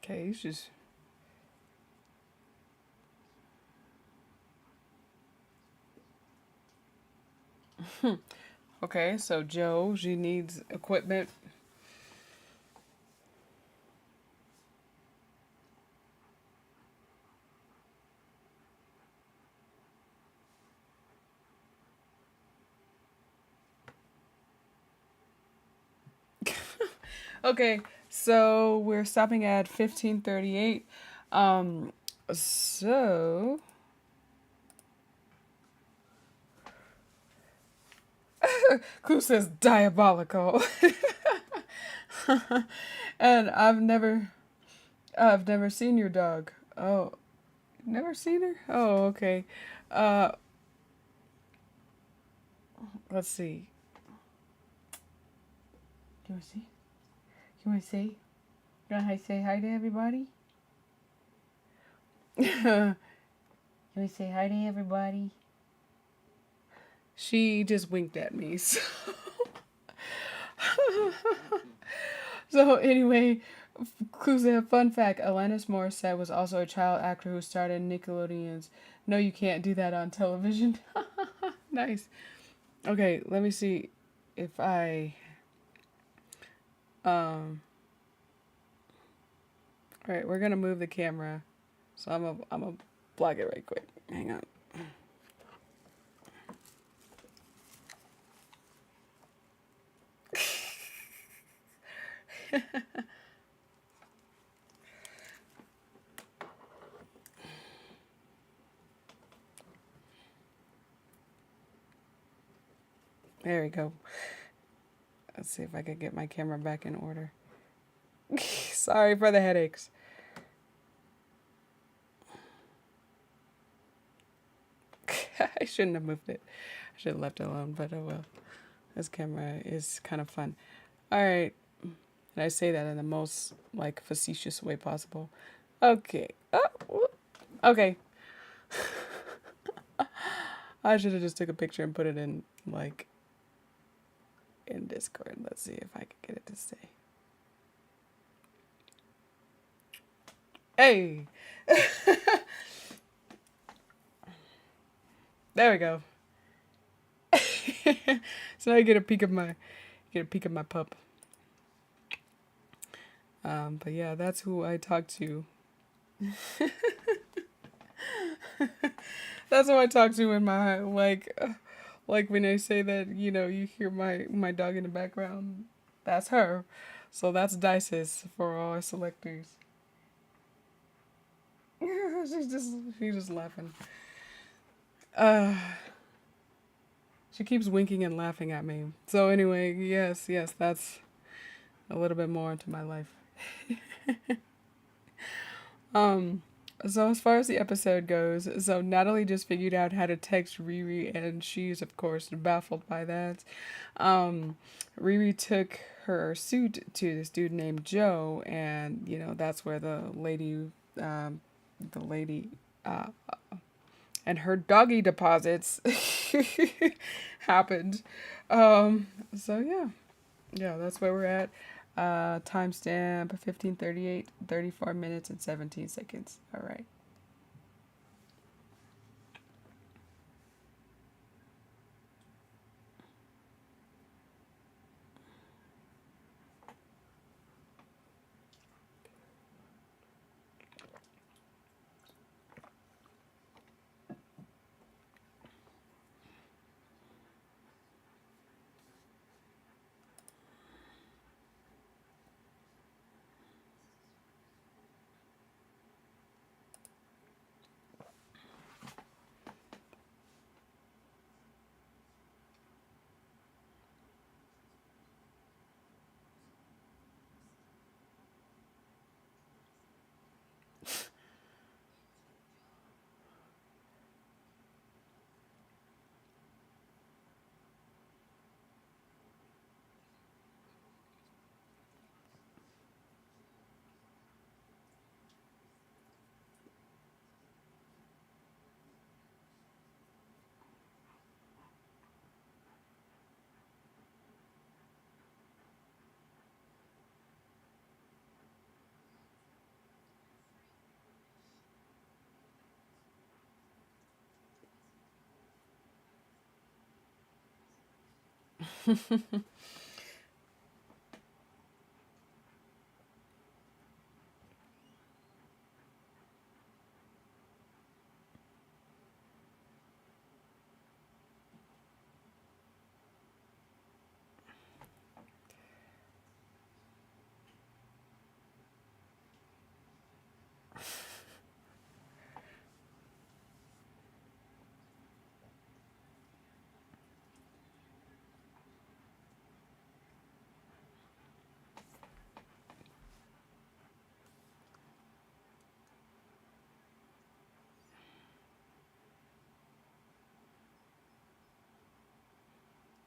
Okay, he's just. Okay, so Joe, she needs equipment. Okay, so we're stopping at 1538. Um, so Clue says diabolical, and I've never seen your dog. Oh, never seen her. Oh, okay. Uh, let's see. Do you want to see? You want to say? You want to say hi to everybody? You want to say hi to everybody? She just winked at me. So, so anyway, clues a fun fact. Alanis Morissette was also a child actor who starred in Nickelodeon's No You Can't Do That on Television. Nice. Okay, let me see if I all right, we're gonna move the camera. So I'm gonna block it right quick. Hang on. There we go. Let's see if I can get my camera back in order. Sorry for the headaches. I shouldn't have moved it. I should have left it alone, but oh well. This camera is kind of fun. All right. And I say that in the most like facetious way possible. Okay. Oh, okay. I should have just took a picture and put it in like in Discord. Let's see if I can get it to stay. Hey. There we go. So now I get a peek of my pup. But yeah, that's who I talk to. That's who I talk to in my like when I say that you hear my dog in the background. That's her. So that's Dices for all our selectors. she's just laughing. Uh, she keeps winking and laughing at me. So anyway, yes, that's a little bit more into my life. um, so as far as the episode goes, so Natalie just figured out how to text Riri, and she's of course baffled by that. Riri took her suit to this dude named Joe, and that's where um, the lady, uh, and her doggy deposits happened. So yeah, that's where we're at. Timestamp 15:38, 34 minutes and 17 seconds. All right.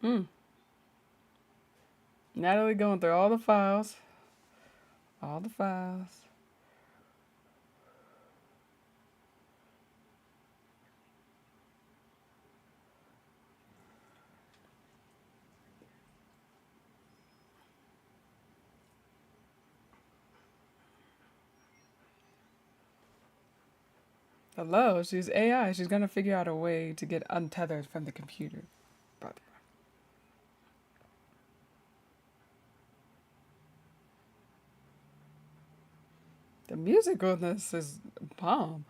Mm. Natalie going through all the files. All the files. Hello, she's AI. She's gonna figure out a way to get untethered from the computer. By the music on this is bomb.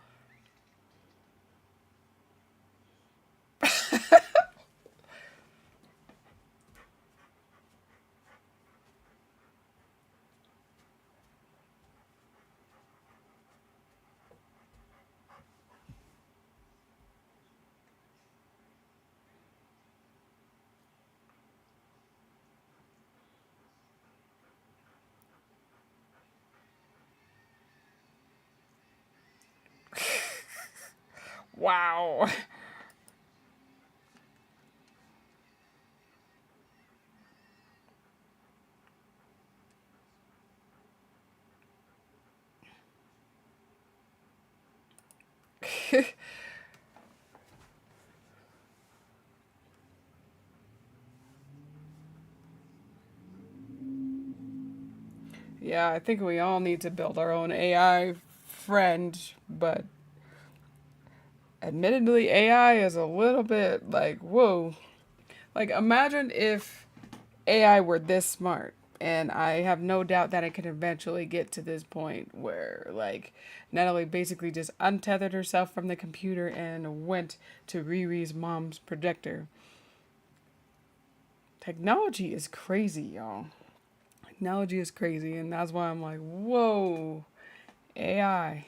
Wow. Yeah, I think we all need to build our own AI friend, but admittedly, AI is a little bit like, whoa. Like, imagine if AI were this smart. And I have no doubt that it can eventually get to this point where, like, Natalie basically just untethered herself from the computer and went to Riri's mom's projector. Technology is crazy, y'all. Technology is crazy, and that's why I'm like, whoa, AI.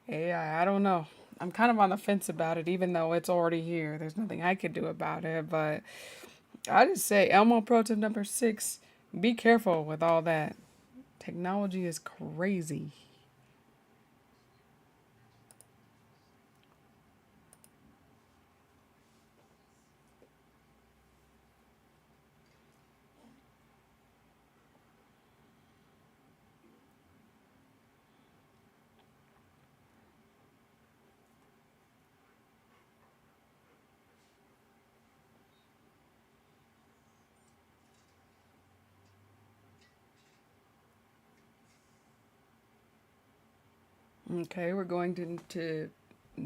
AI, I don't know. I'm kind of on the fence about it, even though it's already here. There's nothing I could do about it, but I just say, Elmo Pro tip number 6, be careful with all that. Technology is crazy. Okay, we're going to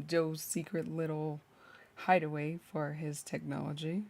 Joe's secret little hideaway for his technology.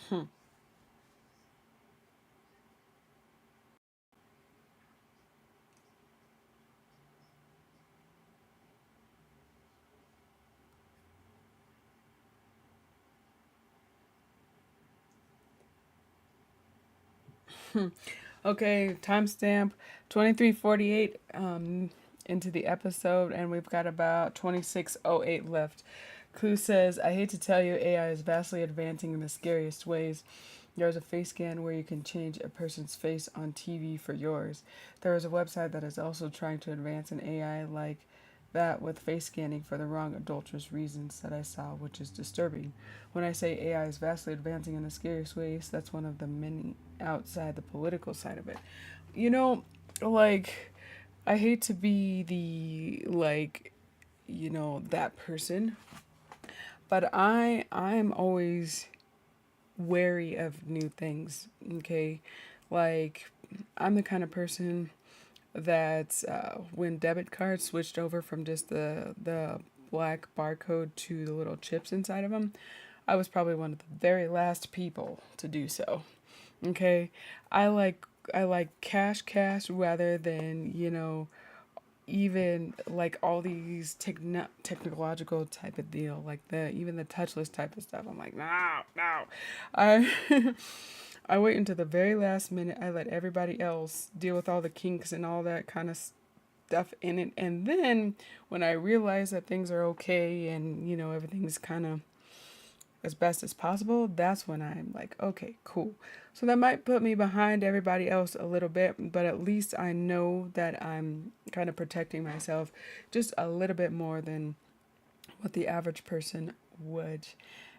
Hmm. Okay, timestamp 23:48 into the episode, and we've got about 26:08 left. Clue says, I hate to tell you, AI is vastly advancing in the scariest ways. There's a face scan where you can change a person's face on TV for yours. There is a website that is also trying to advance an AI like that with face scanning for the wrong adulterous reasons that I saw, which is disturbing. When I say AI is vastly advancing in the scariest ways, that's one of the many outside the political side of it. You know, like, I hate to be the, like, that person, but I'm always wary of new things, okay? Like, I'm the kind of person that when debit cards switched over from just the black barcode to the little chips inside of them, I was probably one of the very last people to do so. Okay, I like I like cash rather than even like all these technological type of deal, like the even the touchless type of stuff. I'm like, no, no. I I wait until the very last minute. I let everybody else deal with all the kinks and all that kind of stuff in it, and then when I realize that things are okay and everything's kind of as best as possible, that's when I'm like, okay, cool. So that might put me behind everybody else a little bit, but at least I know that I'm kind of protecting myself just a little bit more than what the average person would.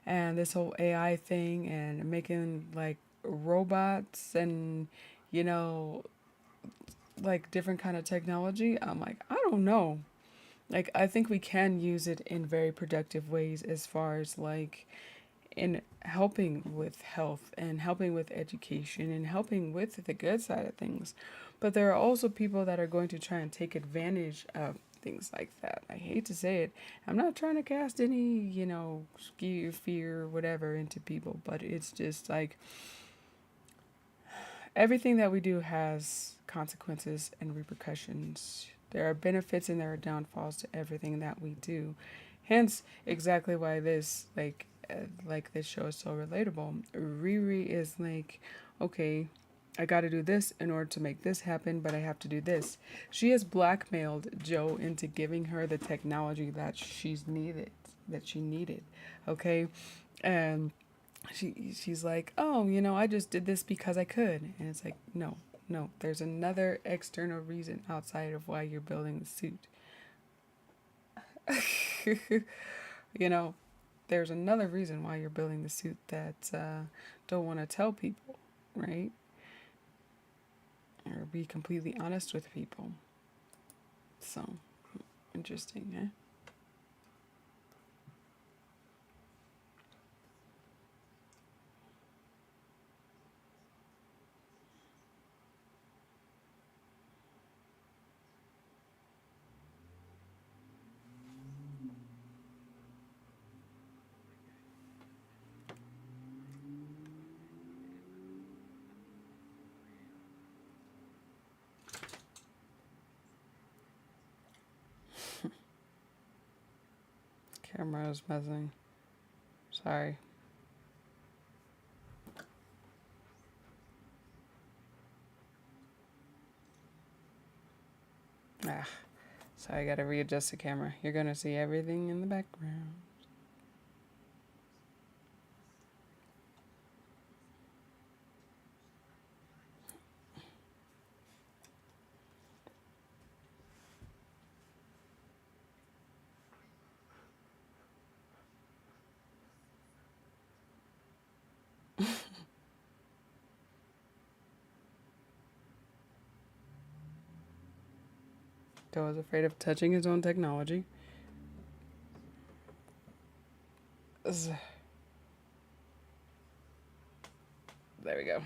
And this whole AI thing and making like robots and you know like different kind of technology, I'm like, I don't know. Like I think we can use it in very productive ways as far as like in helping with health and helping with education and helping with the good side of things. But there are also people that are going to try and take advantage of things like that. I hate to say it. I'm not trying to cast any, fear, whatever into people, but it's just like everything that we do has consequences and repercussions. There are benefits and there are downfalls to everything that we do. Hence, exactly why like this show is so relatable. Riri is like, okay, I got to do this in order to make this happen, but I have to do this. She has blackmailed Joe into giving her the technology that she needed. Okay, and she's like, oh, I just did this because I could, and it's like, no, no, there's another external reason outside of why you're building the suit. you know, there's another reason why you're building the suit that don't want to tell people, right? Or be completely honest with people. So interesting, eh? Camera is messing. Sorry. Ah, sorry, I gotta readjust the camera. You're gonna see everything in the background. Joe was afraid of touching his own technology. There we go.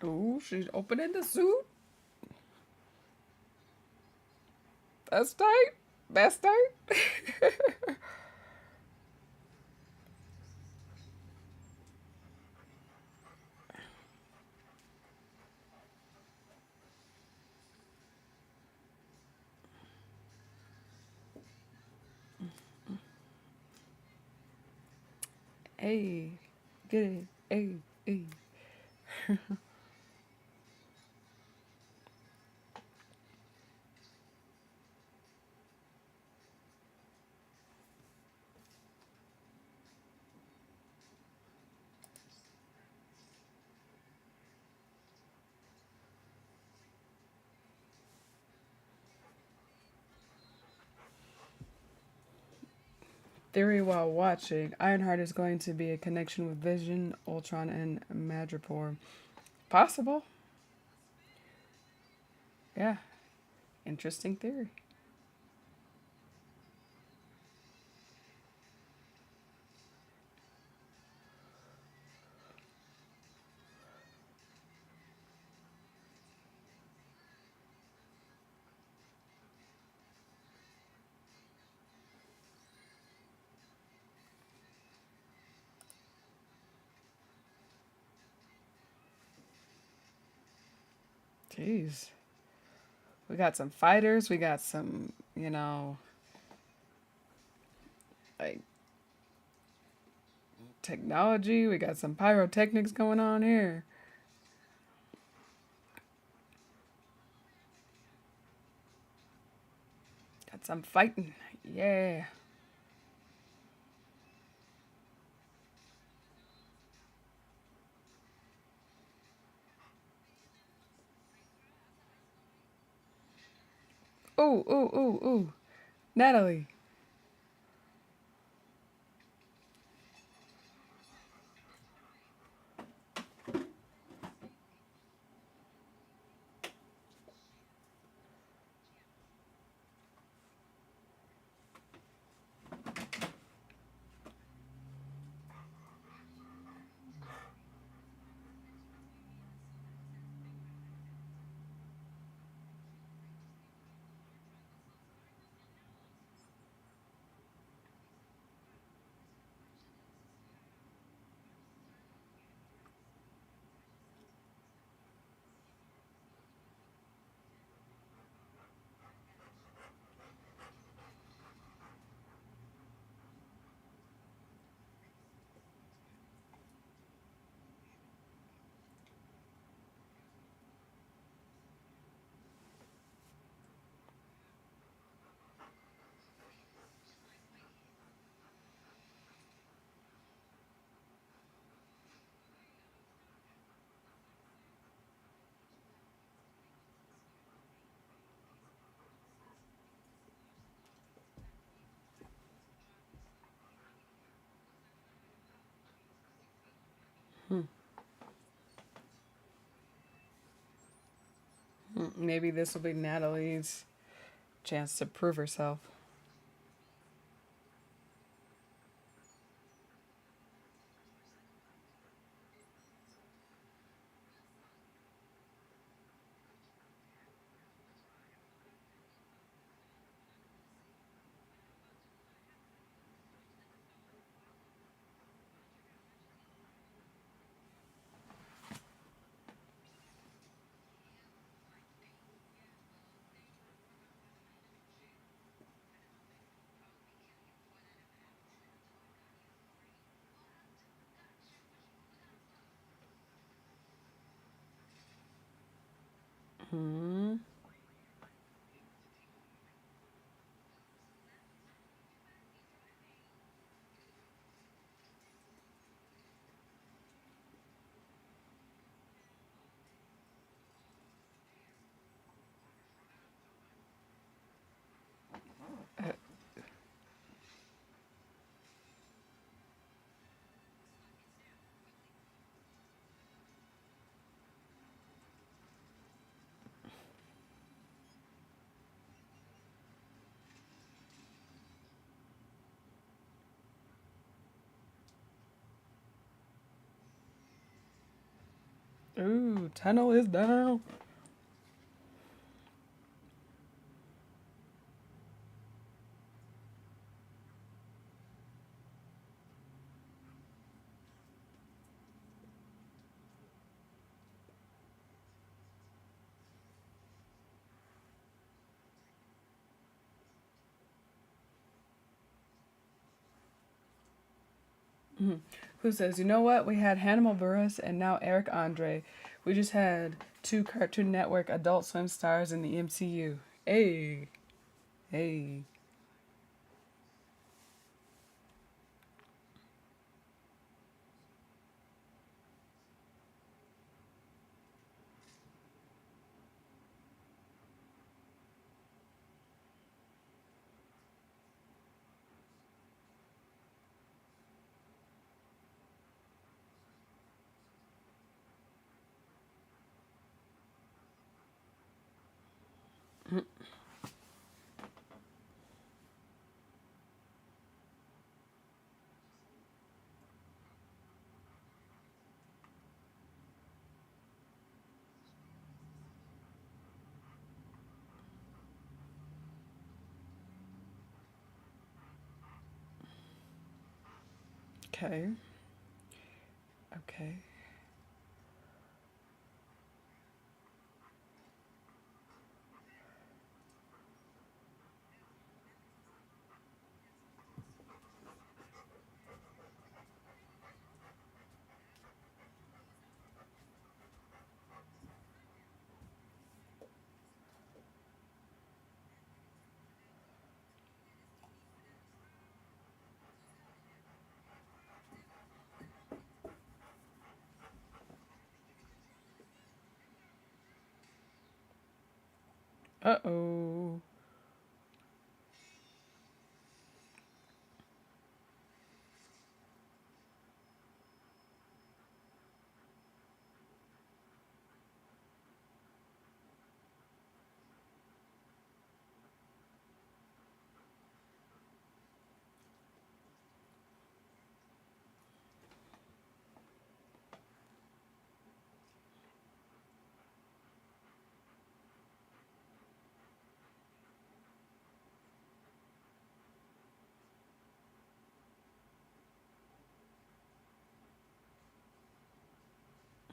Ooh, she's opening the suit. That's tight. That's tight. Hey, get it. Hey, hey. Theory while watching. Ironheart is going to be a connection with Vision, Ultron, and Madripoor. Possible. Yeah. Interesting theory. Jeez. We got some fighters. We got some, like technology. We got some pyrotechnics going on here. Got some fighting. Yeah. Ooh, ooh, ooh, ooh. Natalie. Hmm. Maybe this will be Natalie's chance to prove herself. Hmm. Uh, Ooh, tunnel is down. Mhm. Who says, you know what? We had Hannibal Buress and now Eric Andre. We just had two Cartoon Network Adult Swim stars in the MCU. Hey, hey. Okay, okay. Uh oh.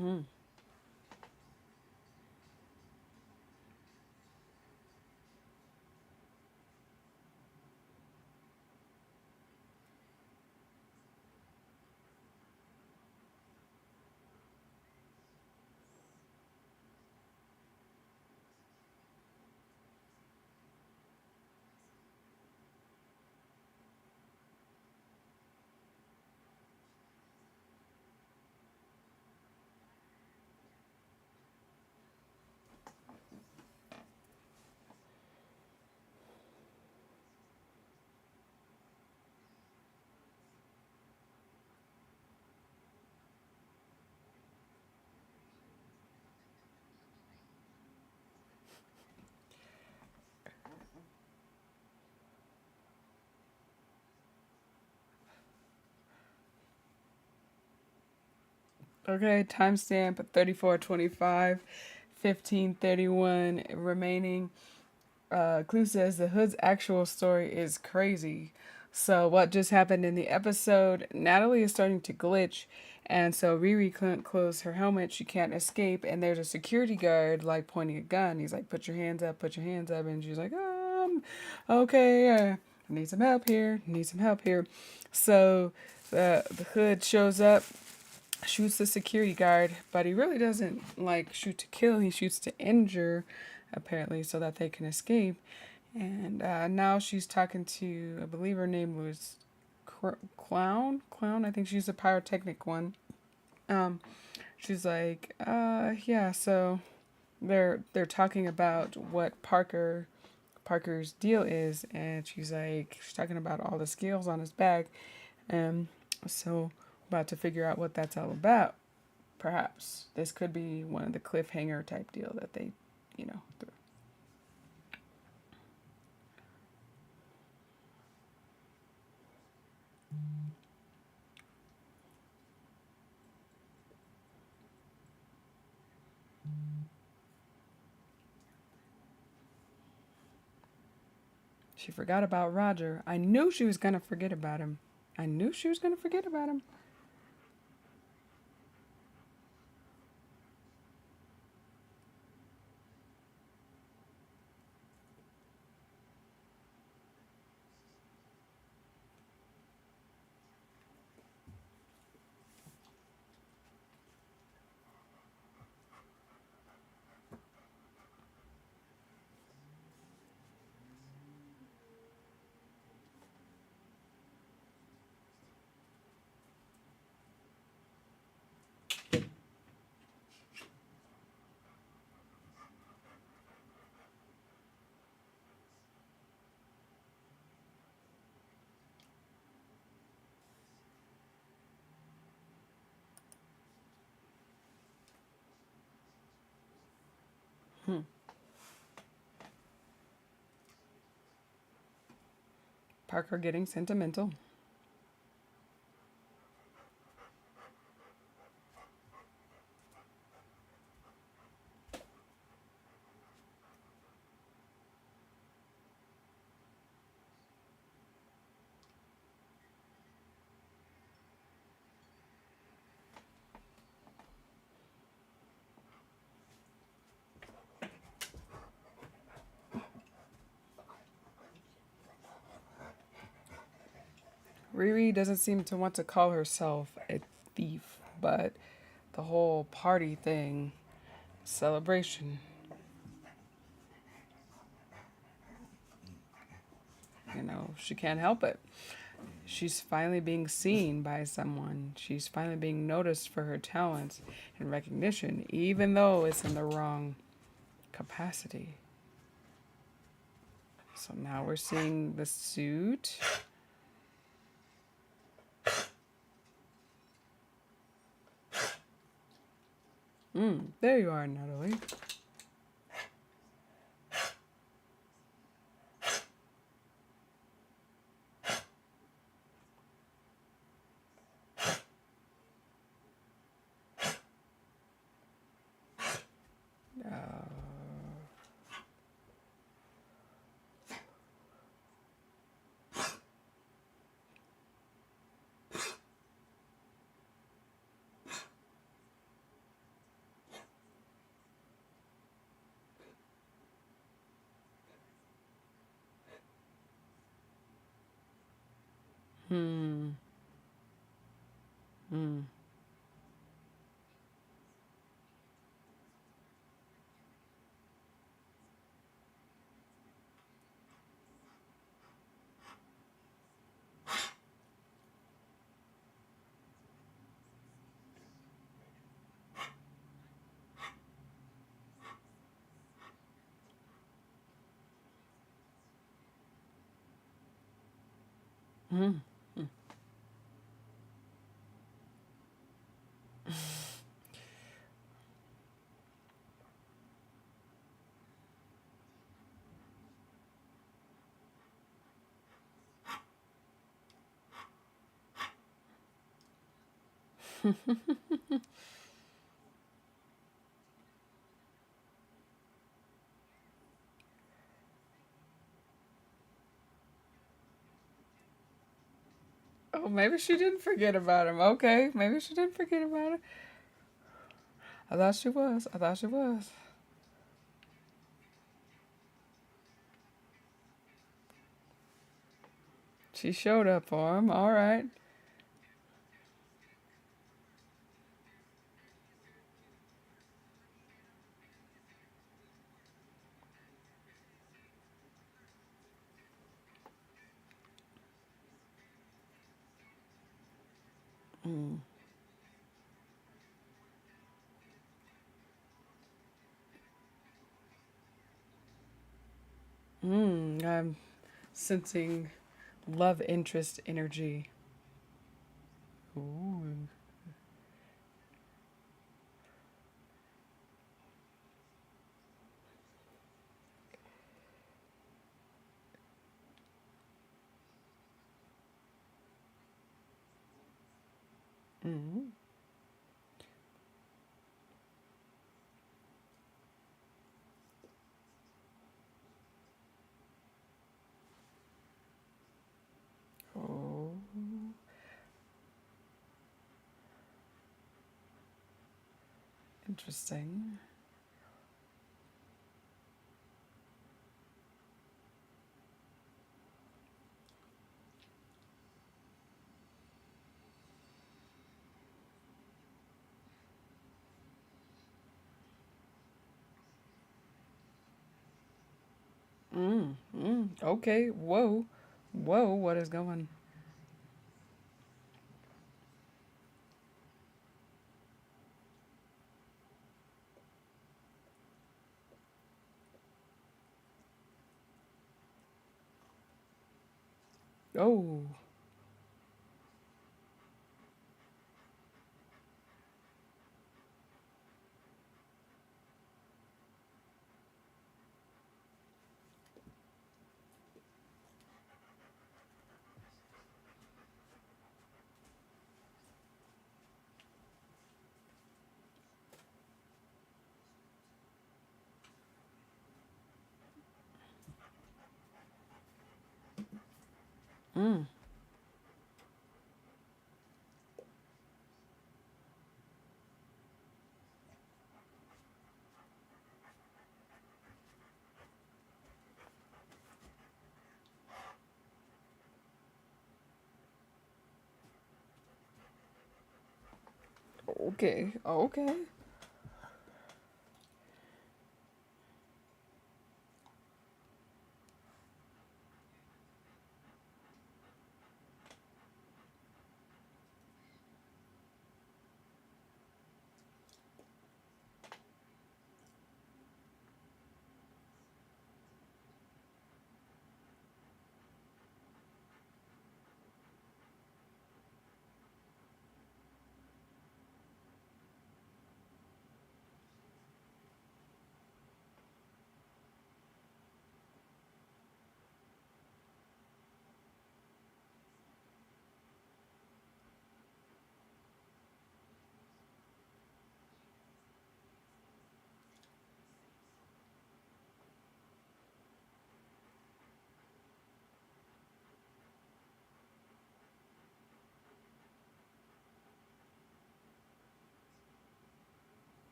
Mm. Okay, timestamp 34:25, 15:31 remaining. Clue says the hood's actual story is crazy. So what just happened in the episode? Natalie is starting to glitch, and so Riri can't close her helmet. She can't escape, and there's a security guard like pointing a gun. He's like, "Put your hands up, put your hands up," and she's like, okay, I need some help here. Need some help here." So the hood shows up, shoots the security guard, but he really doesn't like shoot to kill. He shoots to injure, apparently, so that they can escape. And now she's talking to, I believe her name was Clown. Clown. I think she's the pyrotechnic one. Um, she's like, yeah. So they're talking about what Parker's deal is, and she's talking about all the scales on his back. Um, so about to figure out what that's all about. Perhaps this could be one of the cliffhanger type deal that they, you know. She forgot about Roger. I knew she was going to forget about him. I knew she was going to forget about him. Parker getting sentimental. Riri doesn't seem to want to call herself a thief, but the whole party thing, celebration, she can't help it. She's finally being seen by someone. She's finally being noticed for her talents and recognition, even though it's in the wrong capacity. So now we're seeing the suit. There you are, Natalie. Hmm. Hmm. Hmm. Oh, maybe she didn't forget about him. Okay, maybe she didn't forget about him. I thought she was. I thought she was. She showed up for him. All right. Mm. I'm sensing love interest energy. Ooh. Mm. Interesting. Okay. Whoa. Whoa. What is going? Oh. Mm. Okay. Okay.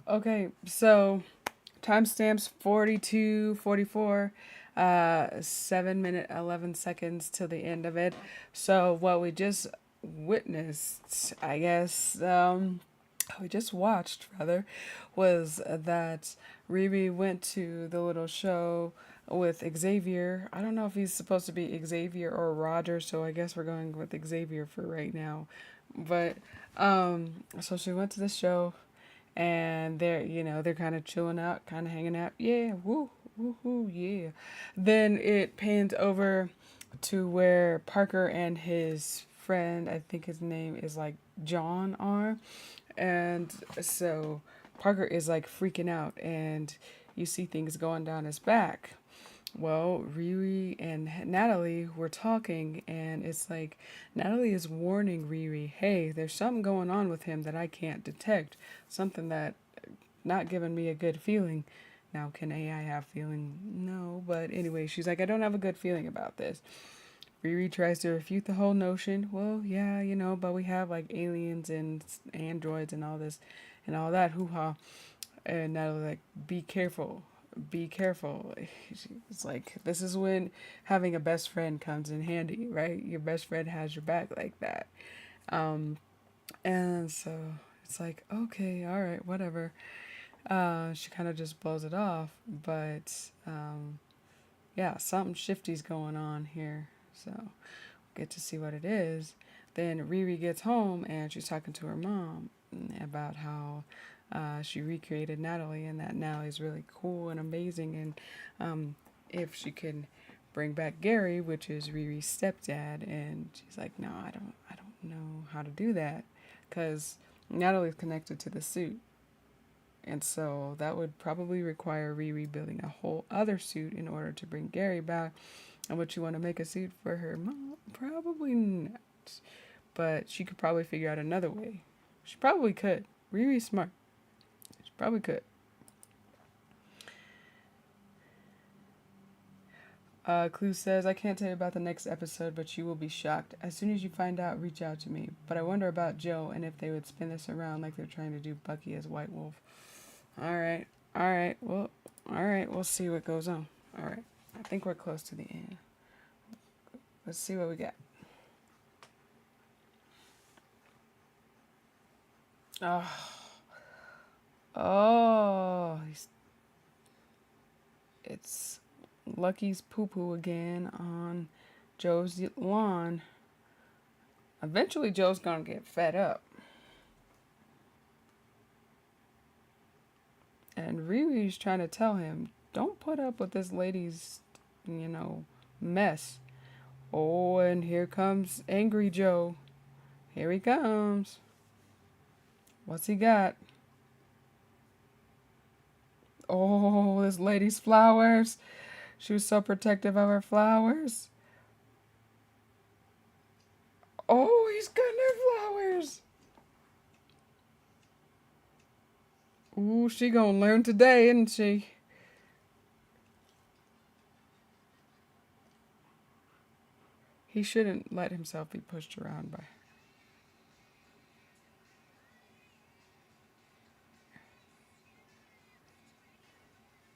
Okay. So timestamps 42, 44, 7 minute 11 seconds to the end of it. So what we just witnessed, I guess, we just watched rather, was that Riri went to the little show with Xavier. I don't know if he's supposed to be Xavier or Roger, so I guess we're going with Xavier for right now. But so she went to the show, and they're kind of chilling out, kind of hanging out. Yeah, woo, woo, woo, yeah. Then it pans over to where Parker and his friend, I think his name is like John, are, and so Parker is like freaking out, and you see things going down his back. Well, Riri and Natalie were talking, and it's like Natalie is warning Riri, hey, there's something going on with him that I can't detect. Something that not giving me a good feeling. Now, can AI have feeling? No, but anyway, she's like, I don't have a good feeling about this. Riri tries to refute the whole notion. Well, yeah, but we have like aliens and androids and all this and all that hoo ha. And Natalie like, be careful, be careful. It's like this is when having a best friend comes in handy, right? Your best friend has your back like that. Um, and so it's like, okay, all right, whatever. She kind of just blows it off, but yeah, something shifty's going on here. So get to see what it is. Then Riri gets home and she's talking to her mom about how she recreated Natalie and that Natalie's really cool and amazing. And if she can bring back Gary, which is Riri's stepdad, and she's like, no, I don't know how to do that because Natalie's connected to the suit. And so that would probably require Riri building a whole other suit in order to bring Gary back. And would you want to make a suit for her mom? Probably not. But she could probably figure out another way. She probably could. Riri's smart. She probably could. Clue says, I can't tell you about the next episode, but you will be shocked. As soon as you find out, reach out to me. But I wonder about Joe and if they would spin this around like they're trying to do Bucky as White Wolf. Alright. Alright. Well, alright. We'll see what goes on. Alright. I think we're close to the end. Let's see what we got. Oh. Oh. It's Lucky's poo-poo again on Joe's lawn. Eventually, Joe's gonna get fed up. And Riri's trying to tell him, don't put up with this lady's, mess. Oh, and here comes Angry Joe. Here he comes. What's he got? Oh, this lady's flowers. She was so protective of her flowers. Oh, he's cutting her flowers. Ooh, she gonna learn today, isn't she? He shouldn't let himself be pushed around by.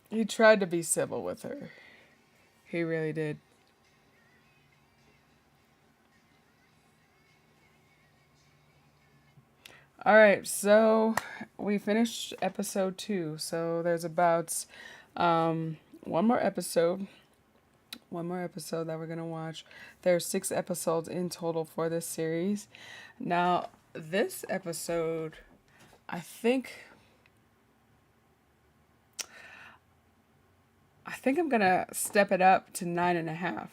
He tried to be civil with her. He really did. All right, so we finished episode 2. So there's about one more episode. One more episode that we're going to watch. There's 6 episodes in total for this series. Now, this episode, I think I'm going to step it up to 9.5.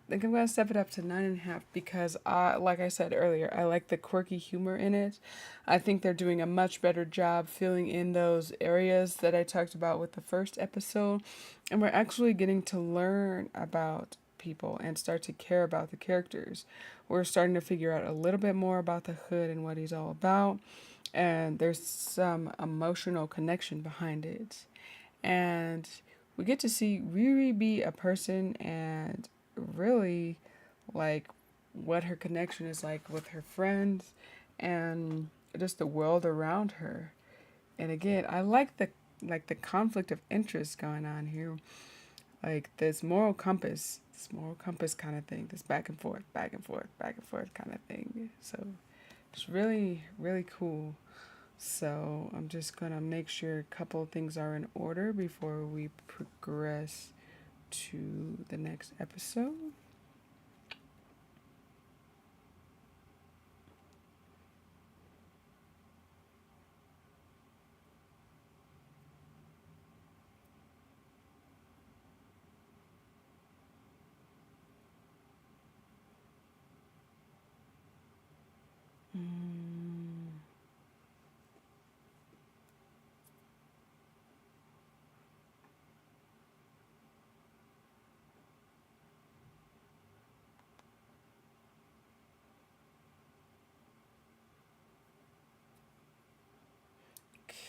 I think I'm going to step it up to 9.5 because, like I said earlier, I like the quirky humor in it. I think they're doing a much better job filling in those areas that I talked about with the first episode. And we're actually getting to learn about people and start to care about the characters. We're starting to figure out a little bit more about the Hood and what he's all about. And there's some emotional connection behind it. And we get to see Riri be a person and really like what her connection is like with her friends and just the world around her. And again, I like the conflict of interest going on here, like this moral compass kind of thing, this back and forth kind of thing. So it's really, really cool. So I'm just gonna make sure a couple of things are in order before we progress to the next episode.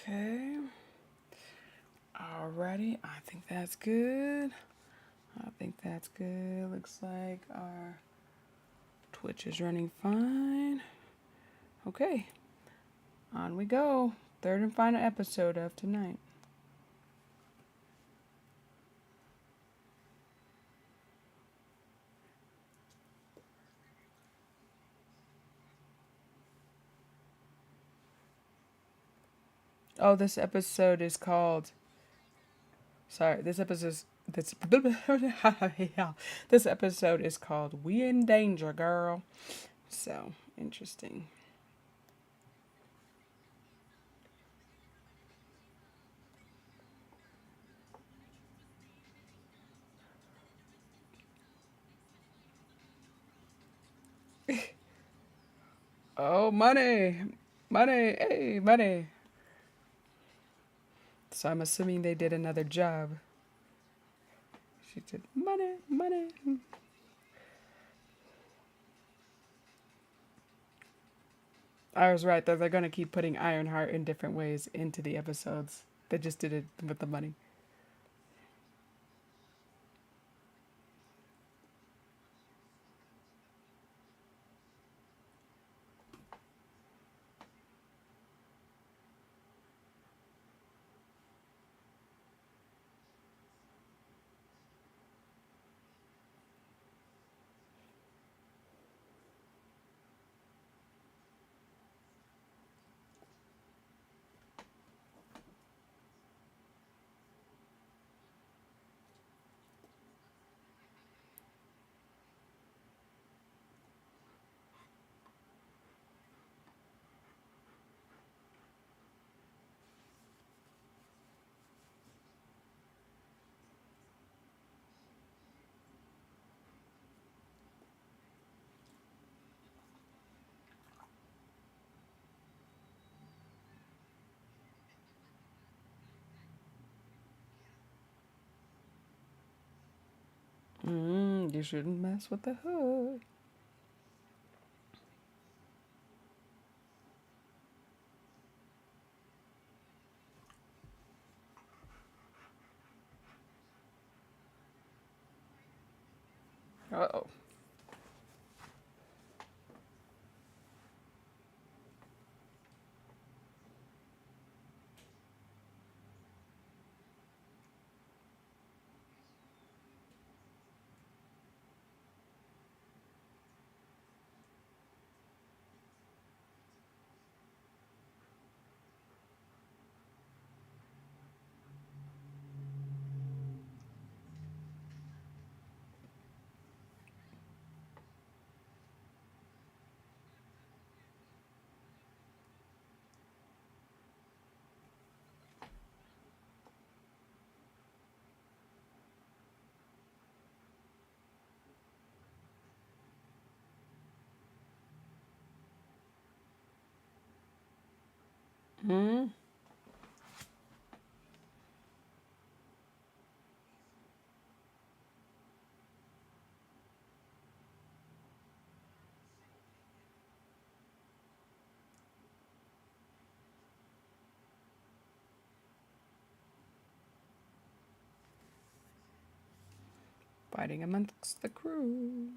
Okay. Alrighty, I think that's good. Looks like our Twitch is running fine. Okay, on we go. Third and final episode of tonight. Oh, this episode is called. Sorry, this episode this episode is called "We in Danger, Girl." So interesting. Oh, money, money, hey, money. So I'm assuming they did another job. She said, money, money. I was right though. They're gonna keep putting Ironheart in different ways into the episodes. They just did it with the money. You shouldn't mess with the hood. Uh oh. Hmm. Fighting amongst the crew.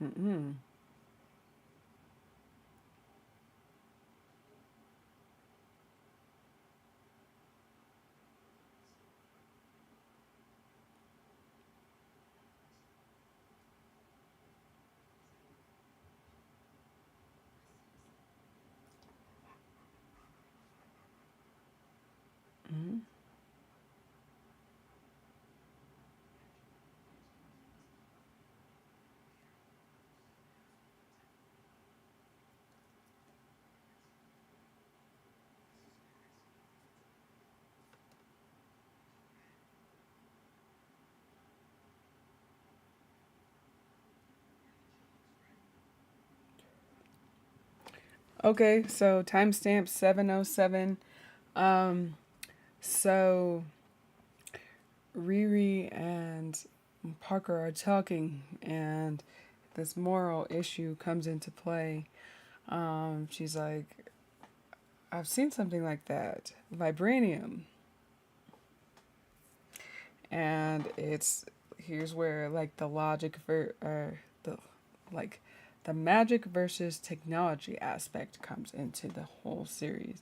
Mm-mm. Okay, so timestamp 707. Um, so Riri and Parker are talking, and this moral issue comes into play. She's like, I've seen something like that, vibranium, and it's here's where like the logic the like the magic versus technology aspect comes into the whole series.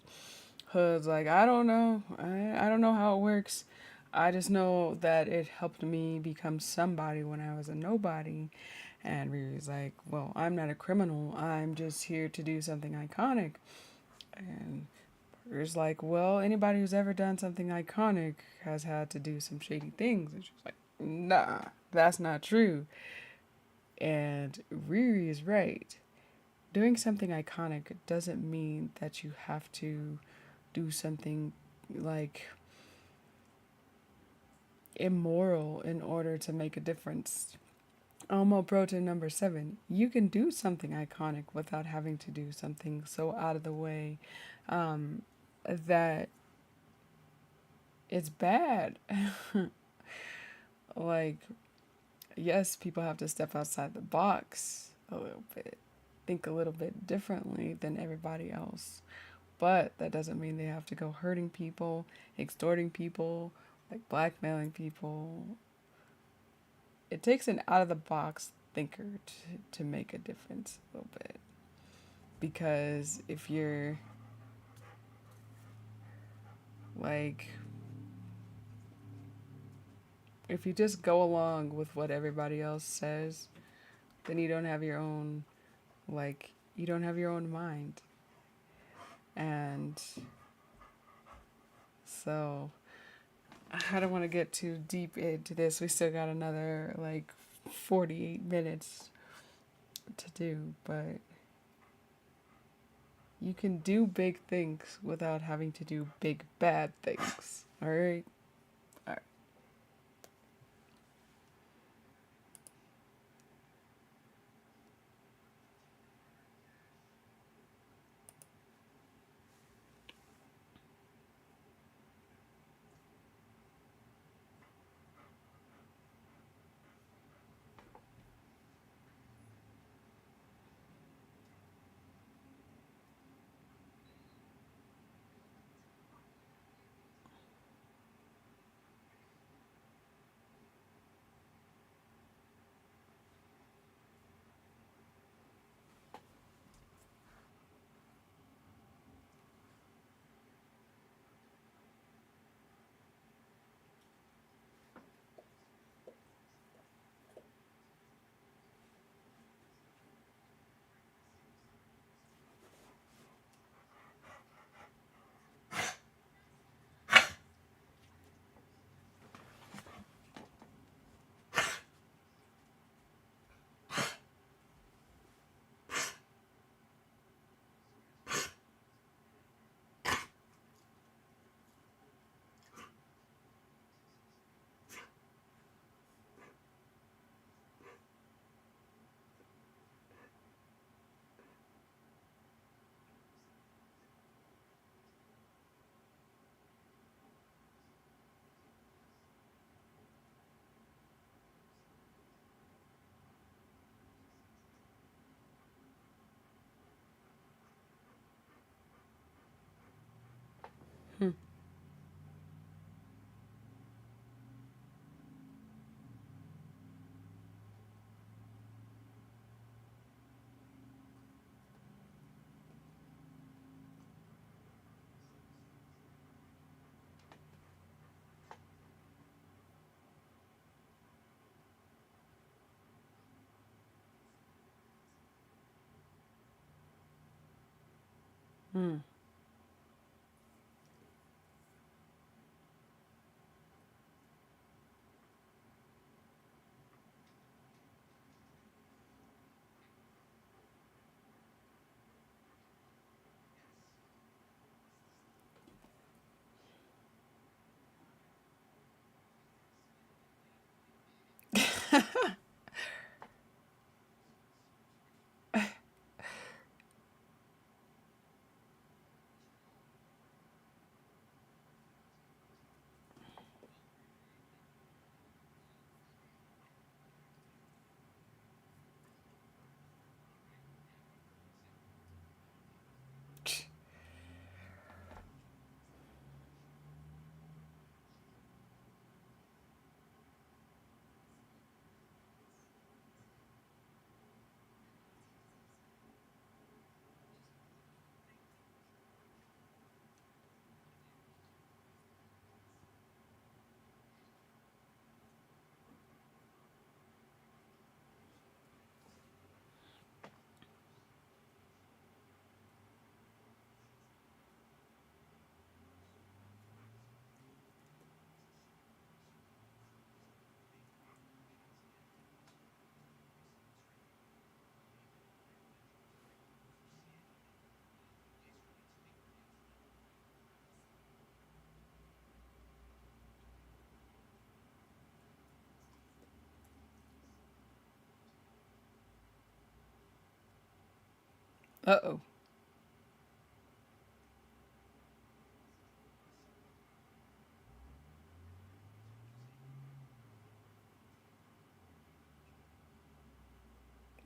Hood's like, I don't know. I don't know how it works. I just know that it helped me become somebody when I was a nobody. And Riri's like, well, I'm not a criminal. I'm just here to do something iconic. And Parker's like, well, anybody who's ever done something iconic has had to do some shady things. And she's like, nah, that's not true. And Riri is right. Doing something iconic doesn't mean that you have to do something like immoral in order to make a difference. Almo Protein number 7. You can do something iconic without having to do something so out of the way um, that it's bad. Like, yes, people have to step outside the box a little bit, think a little bit differently than everybody else. But that doesn't mean they have to go hurting people, extorting people, like blackmailing people. It takes an out of the box thinker to make a difference a little bit. Because if you're like, if you just go along with what everybody else says, then you don't have your own, like, you don't have your own mind. And so I don't want to get too deep into this. We still got another like 48 minutes to do, but you can do big things without having to do big bad things. All right? All right. Hmm. Hmm. Uh oh.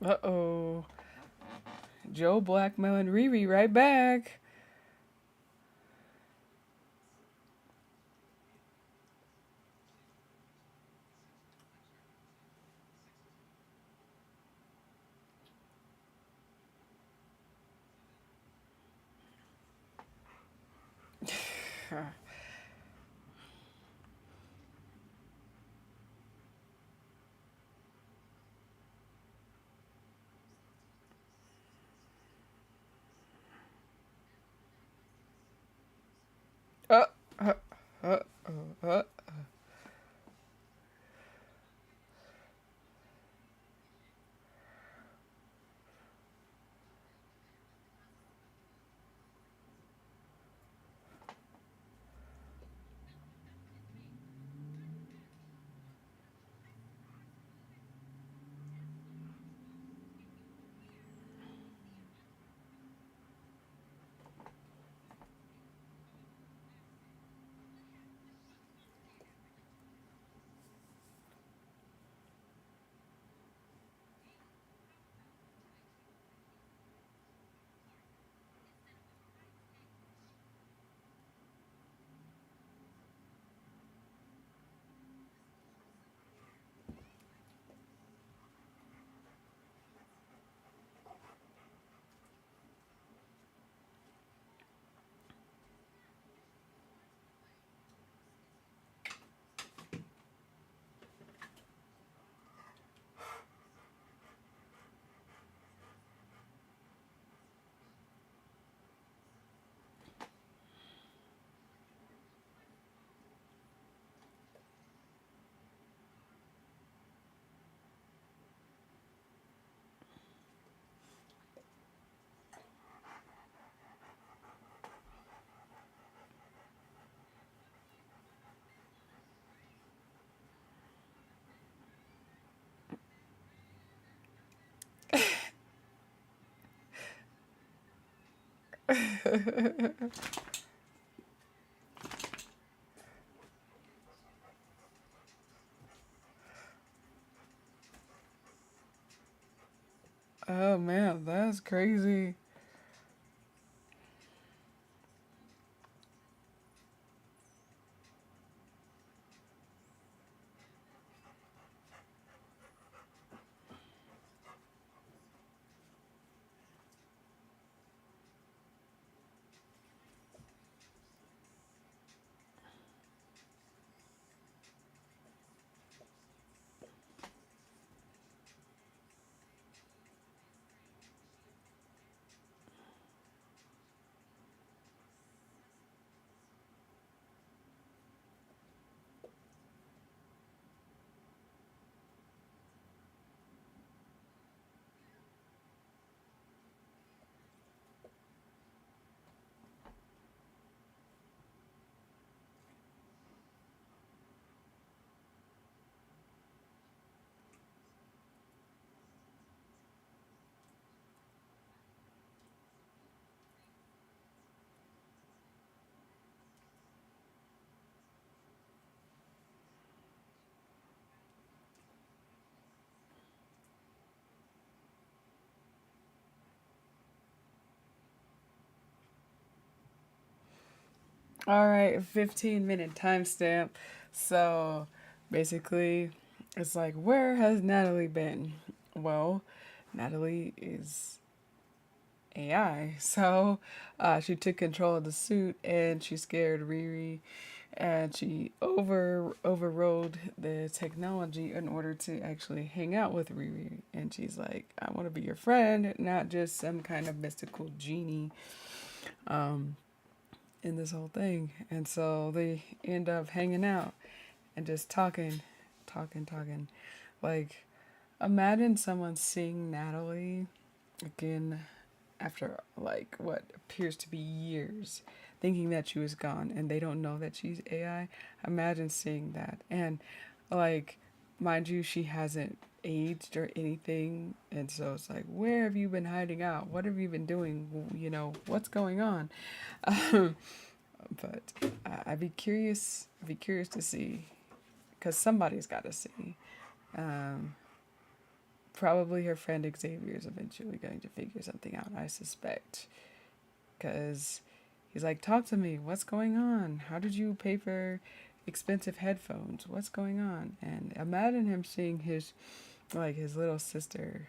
Uh oh. Joe blackmailing Riri right back. Uh, uh, uh, uh. Oh man, that's crazy. All right, 15-minute timestamp. So basically, it's like, where has Natalie been? Well, Natalie is AI. So she took control of the suit and she scared Riri and she overrode the technology in order to actually hang out with Riri. And she's like, I want to be your friend, not just some kind of mystical genie. Um, in this whole thing. And so they end up hanging out and just talking, talking. Like, imagine someone seeing Natalie again after, like, what appears to be years, thinking that she was gone and they don't know that she's AI. Imagine seeing that. And, like, mind you, she hasn't aged or anything. And so it's like, where have you been hiding out? What have you been doing? You know, what's going on? But I'd be curious. I'd be curious to see, because somebody's got to see. Um, Probably her friend Xavier is eventually going to figure something out. I suspect, because he's like, talk to me. What's going on? How did you pay for expensive headphones? What's going on? And imagine him seeing his little sister.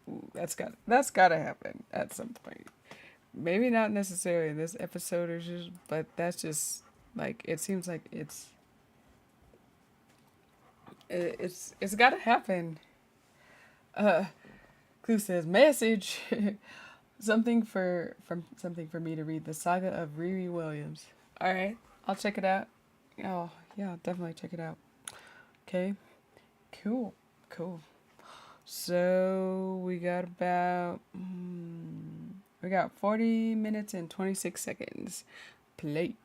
Ooh, that's got to happen at some point. Maybe not necessarily in this episode or just, but that's just like it seems like it's got to happen. Uh, Clue says message. Something for me to read. The Saga of Riri Williams. All right, I'll check it out. Oh yeah, definitely check it out. Okay, cool, cool. So we got 40 minutes and 26 seconds. Play.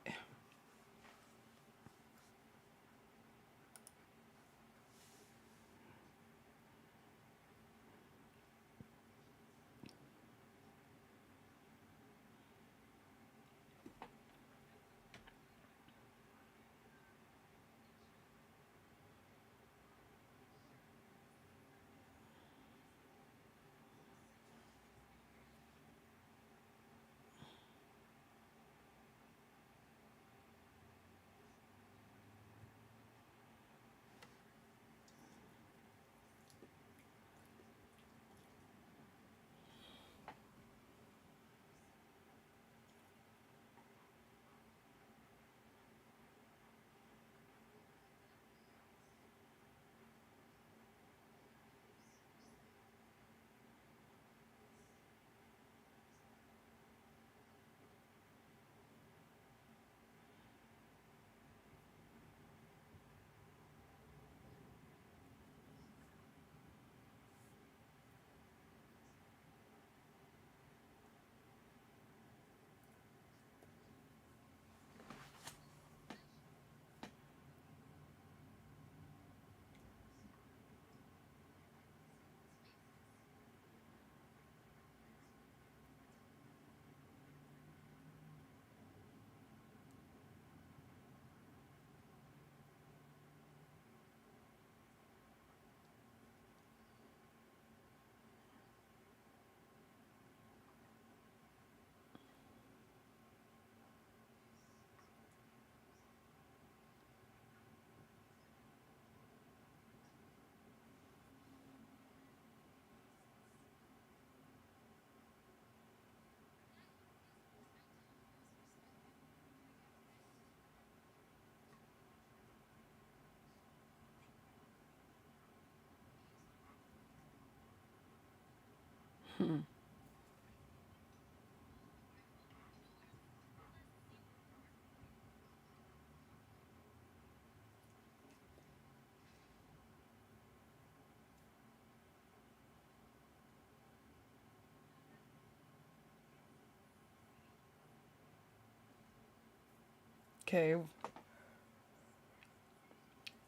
Okay,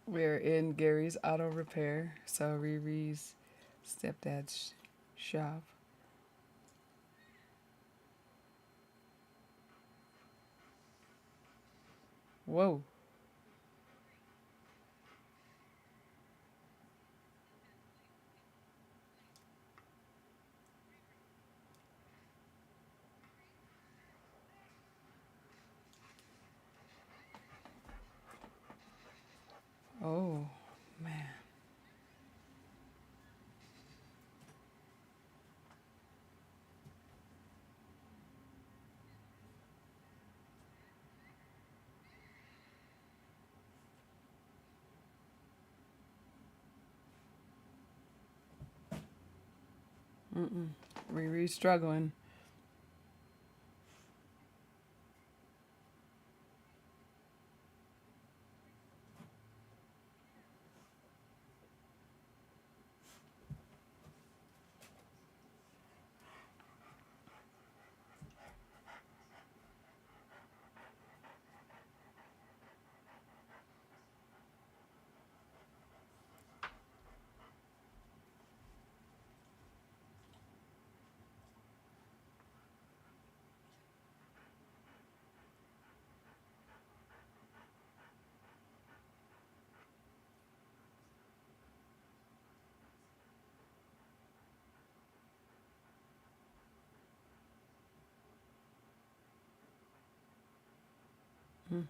we're in Gary's auto repair. So Riri's stepdad's shop. Whoa. Oh man. Mm-mm. Riri's struggling. Mm.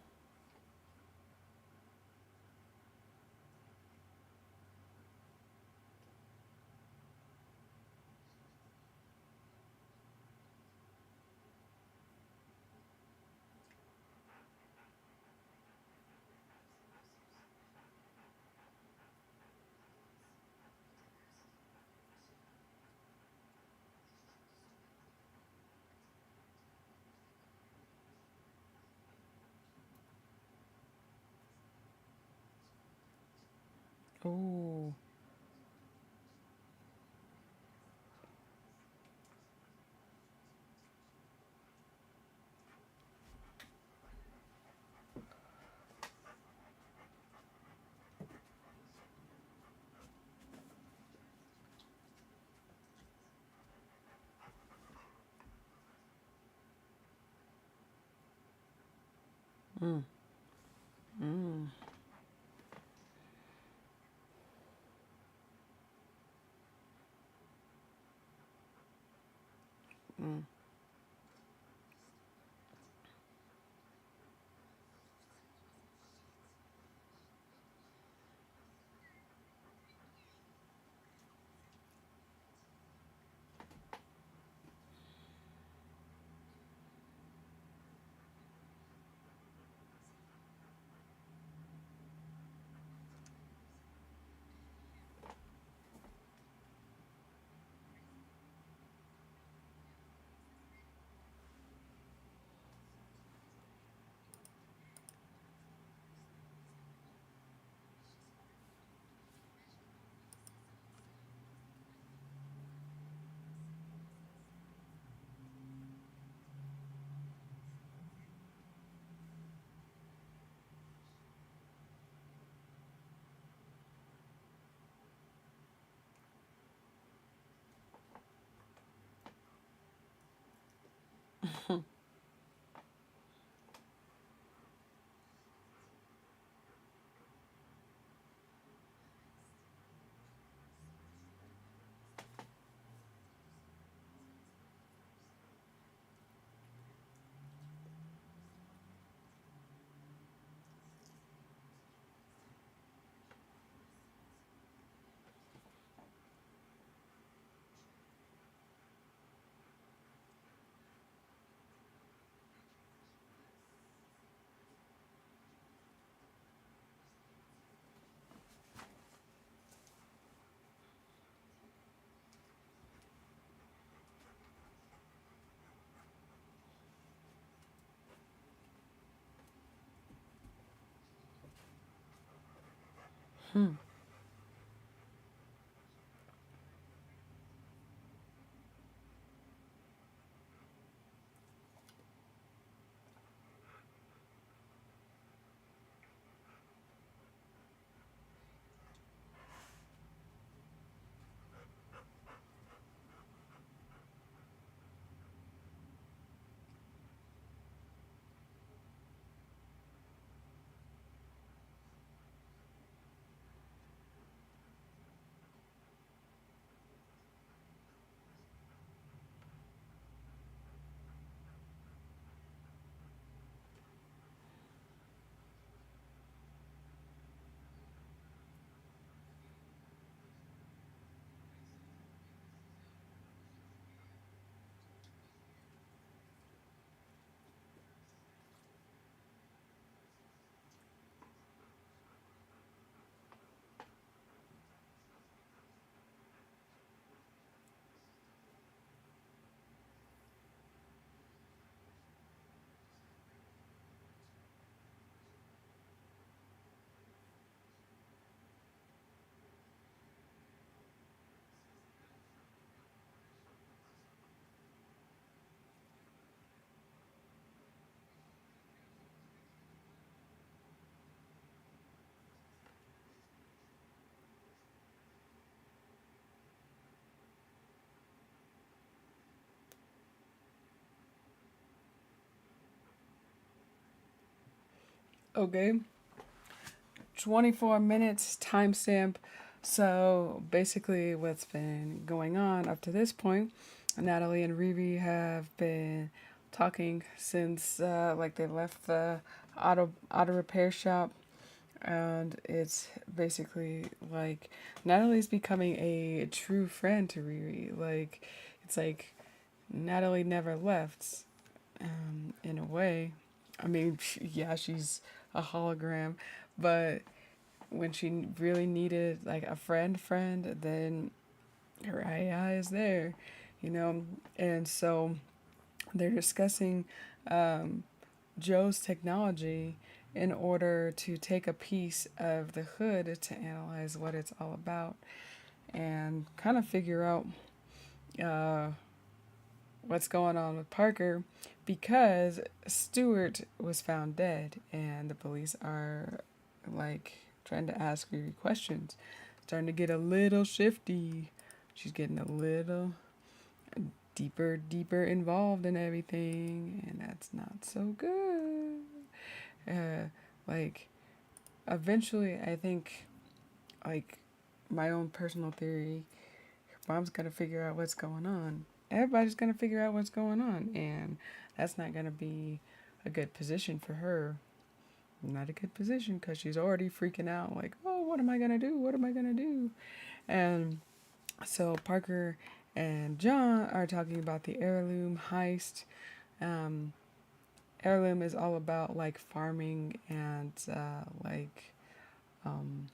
Oh. Mm. Mm. Mm. Hmm. Okay. 24 minutes timestamp. So basically, what's been going on up to this point, Natalie and Riri have been talking since like they left the auto repair shop, and it's basically like Natalie's becoming a true friend to Riri. Like it's like Natalie never left, in a way. I mean, yeah, she's a hologram, but when she really needed like a friend, then her AI is there, you know. And so they're discussing um, Joe's technology in order to take a piece of the hood to analyze what it's all about and kind of figure out uh, what's going on with Parker, because Stewart was found dead and the police are like trying to ask Riri questions. Starting to get a little shifty. She's getting a little deeper involved in everything, and that's not so good. Like, eventually, I think, like, my own personal theory, mom's gonna figure out what's going on. Everybody's gonna figure out what's going on, and that's not gonna be a good position for her. Not a good position because she's already freaking out, like, oh, what am I gonna do? What am I gonna do? And so Parker and John are talking about the heirloom heist. Um, Heirloom is all about like farming and um,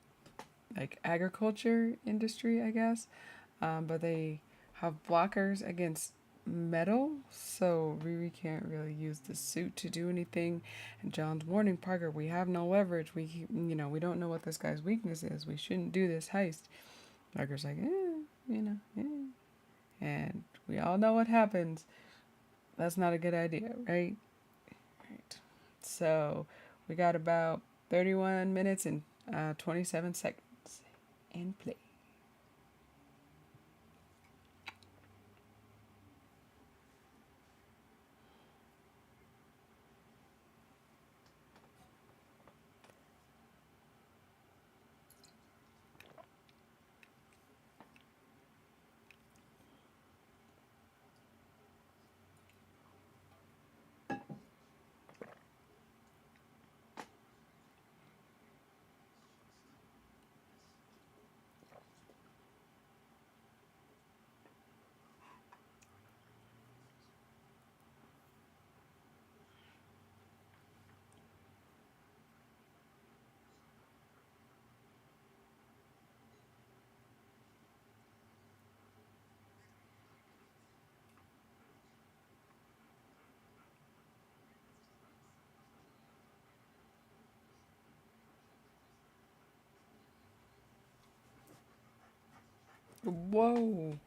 like agriculture industry, I guess. But they have blockers against metal, so Riri can't really use the suit to do anything. And John's warning Parker, "We have no leverage. We don't know what this guy's weakness is. We shouldn't do this heist." Parker's like, and we all know what happens. That's not a good idea, right? Right. So we got about 31 minutes and 27 seconds in play. Whoa.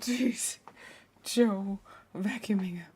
Jeez. Joe vacuuming up.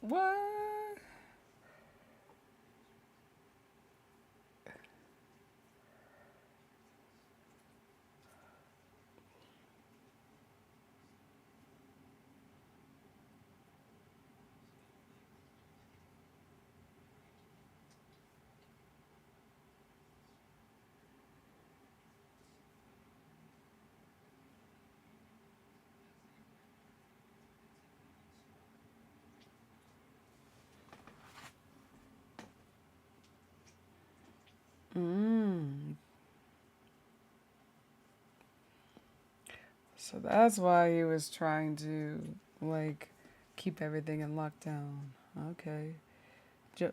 What? Mm. So that's why he was trying to like keep everything in lockdown. Okay. Jo-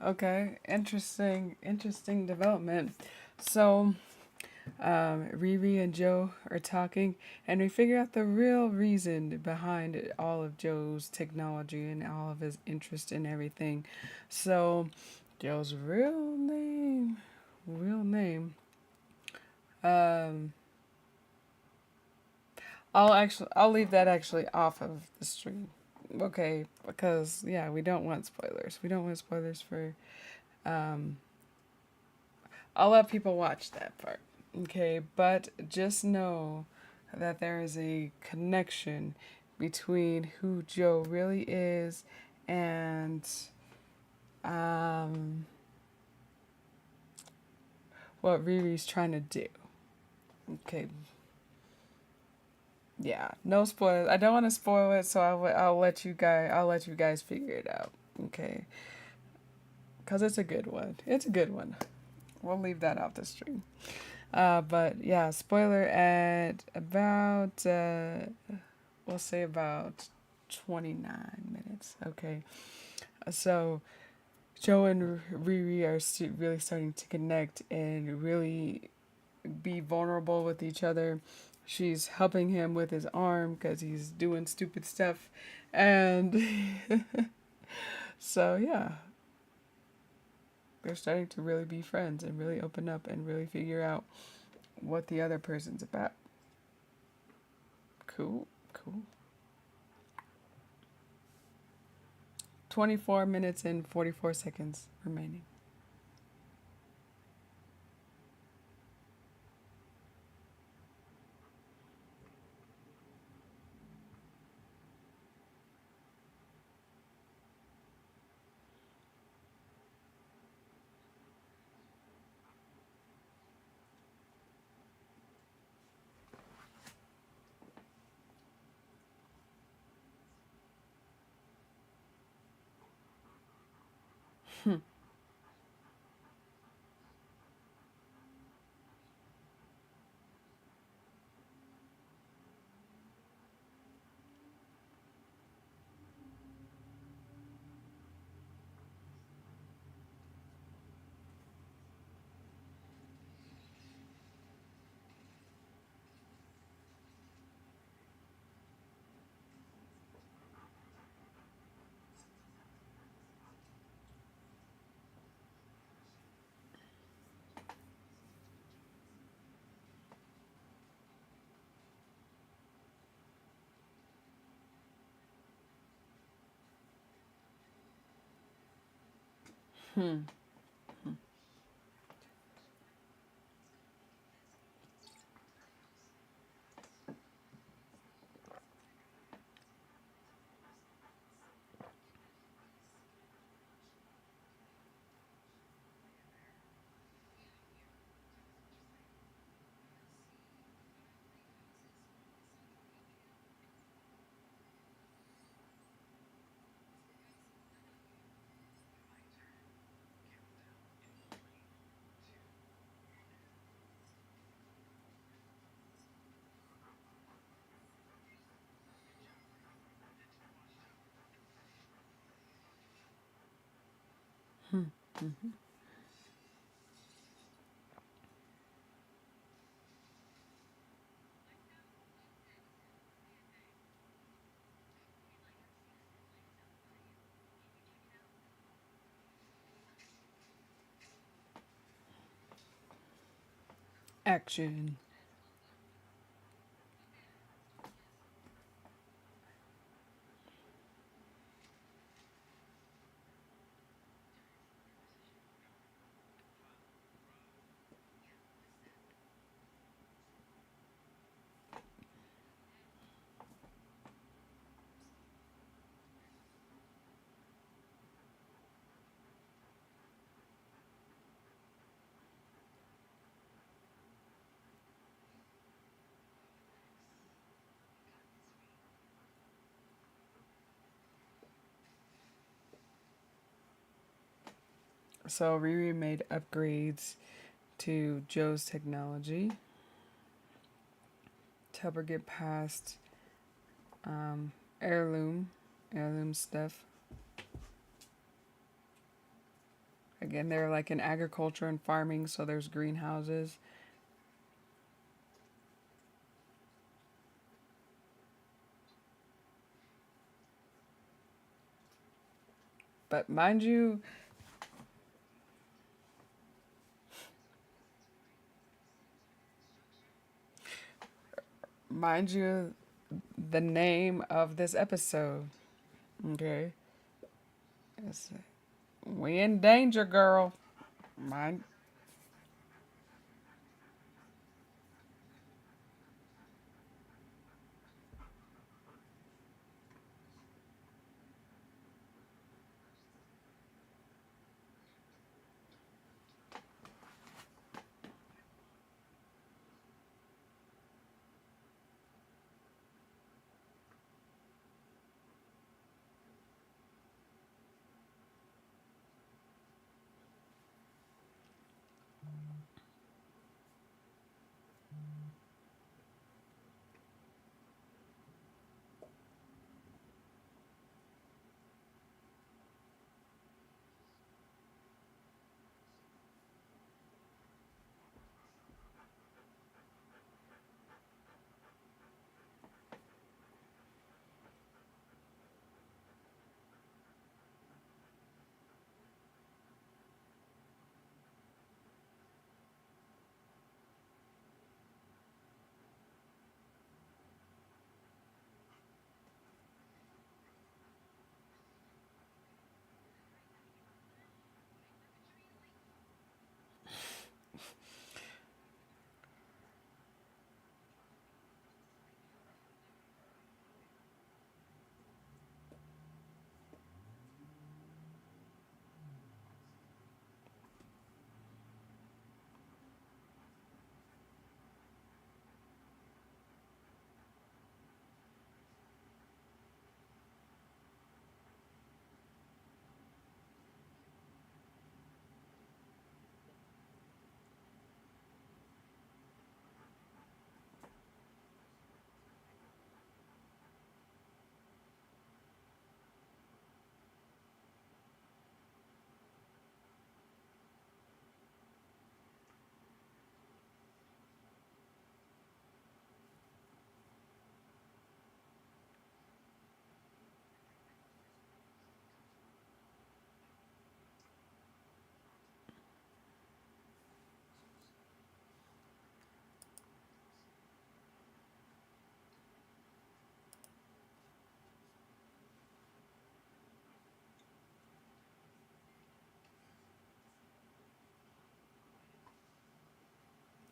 Okay, interesting development. So, Riri and Joe are talking, and we figure out the real reason behind all of Joe's technology and all of his interest in everything. So, Joe's real name. Um, I'll leave that actually off of the stream. Okay, because yeah, we don't want spoilers. We don't want spoilers for. Um, I'll let people watch that part. Okay, but just know that there is a connection between who Joe really is and um, what Riri's trying to do. Okay, yeah, no spoilers. I don't want to spoil it, so I'll let you guys figure it out. Okay, because it's a good one. It's a good one. We'll leave that out the stream. But yeah, spoiler at about we'll say about 29 minutes. Okay. So Joe and Riri are really starting to connect and really be vulnerable with each other. She's helping him with his arm because he's doing stupid stuff. And so, yeah, they're starting to really be friends and really open up and really figure out what the other person's about. Cool, cool. 24 minutes and 44 seconds remaining. Hmm. Hmm. Mhm. Action. So Riri made upgrades to Joe's technology to help her get past um, heirloom, heirloom stuff. Again, they're like in agriculture and farming, so there's greenhouses. But mind you, the name of this episode. Okay, it's, we in danger, girl. Mind.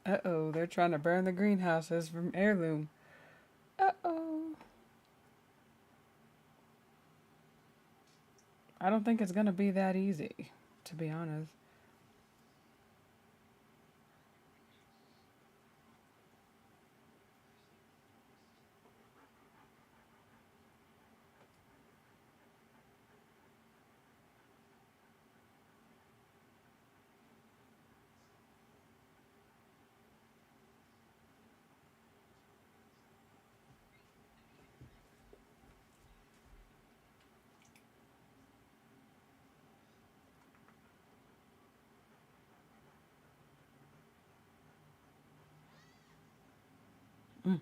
Uh-oh, they're trying to burn the greenhouses from heirloom. Uh-oh. I don't think it's gonna be that easy, to be honest. Mm.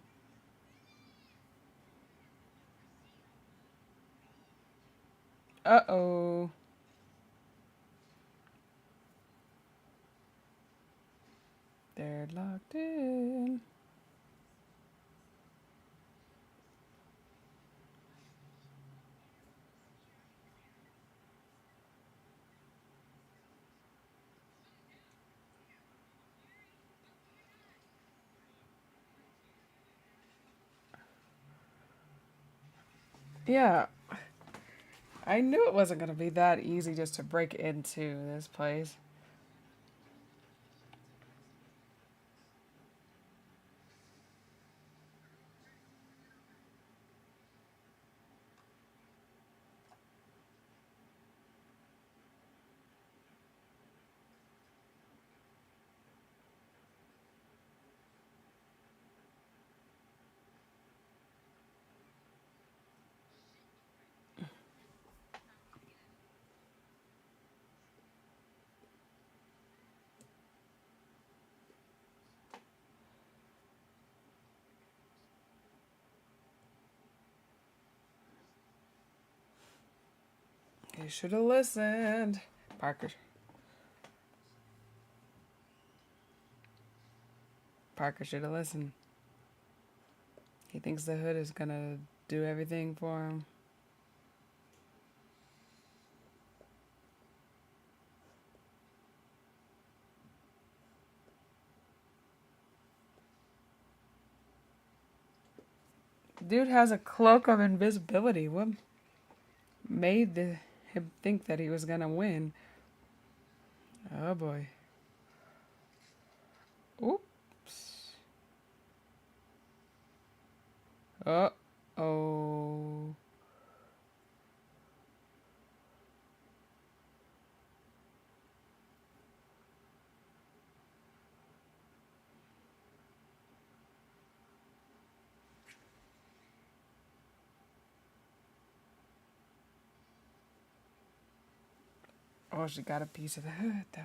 Uh-oh. They're locked in. Yeah, I knew it wasn't gonna be that easy just to break into this place. You should have listened. Parker. Parker should have listened. He thinks the hood is gonna do everything for him. Dude has a cloak of invisibility. What made him think that he was gonna win? Oh boy. Oops. Uh oh. Oh, she got a piece of the hood though.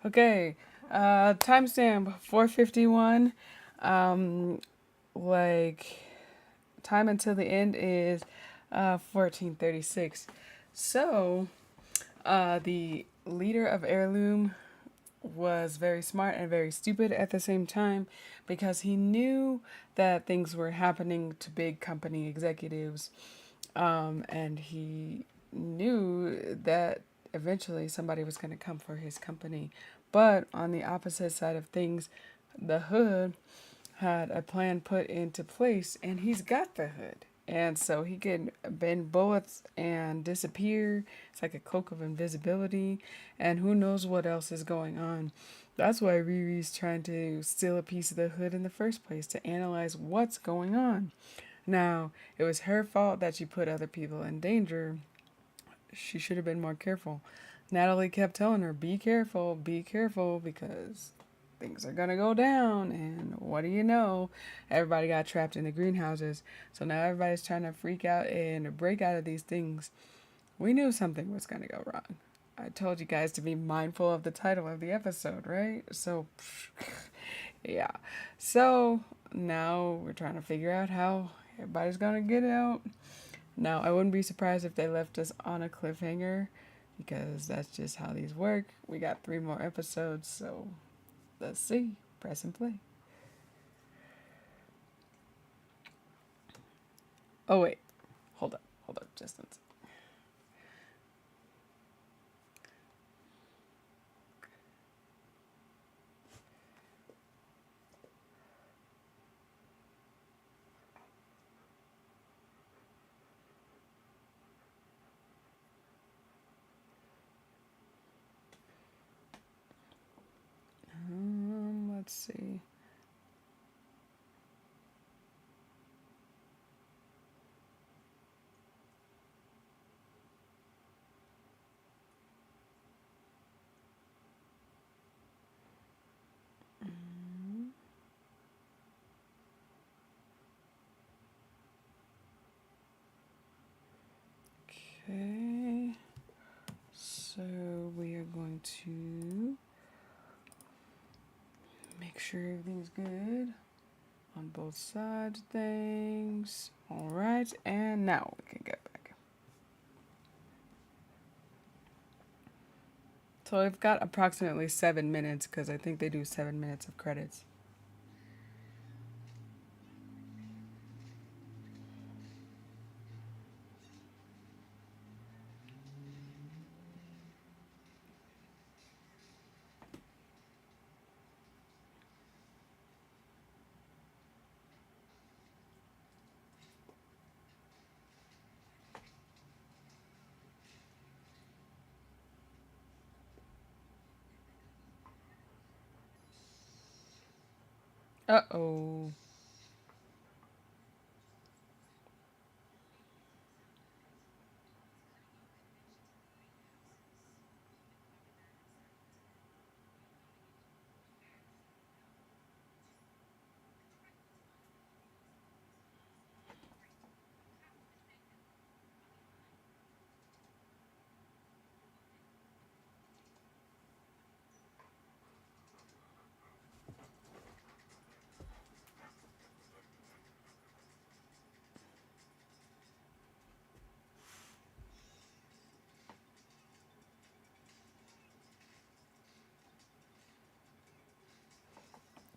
Okay. Timestamp 4:51. Um, like time until the end is 14:36. So, the leader of Heirloom was very smart and very stupid at the same time because he knew that things were happening to big company executives, and he knew that eventually somebody was going to come for his company. But on the opposite side of things, the hood had a plan put into place, and he's got the hood. And so he can bend bullets and disappear. It's like a cloak of invisibility, and who knows what else is going on. That's why Riri's trying to steal a piece of the hood in the first place, to analyze what's going on. Now, it was her fault that she put other people in danger. She should have been more careful. Natalie kept telling her, be careful, because things are gonna go down. And what do you know? Everybody got trapped in the greenhouses. So now everybody's trying to freak out and break out of these things. We knew something was going to go wrong. I told you guys to be mindful of the title of the episode, right? So, yeah. So, now we're trying to figure out how everybody's going to get out. Now, I wouldn't be surprised if they left us on a cliffhanger because that's just how these work. We got 3 more episodes, so let's see. Press and play. Oh, wait. Hold up. Just one second. Let's see. Okay. So we are going to make sure everything's good on both sides of things. All right, and now we can get back. So I've got approximately 7 minutes because I think they do 7 minutes of credits. Uh-oh.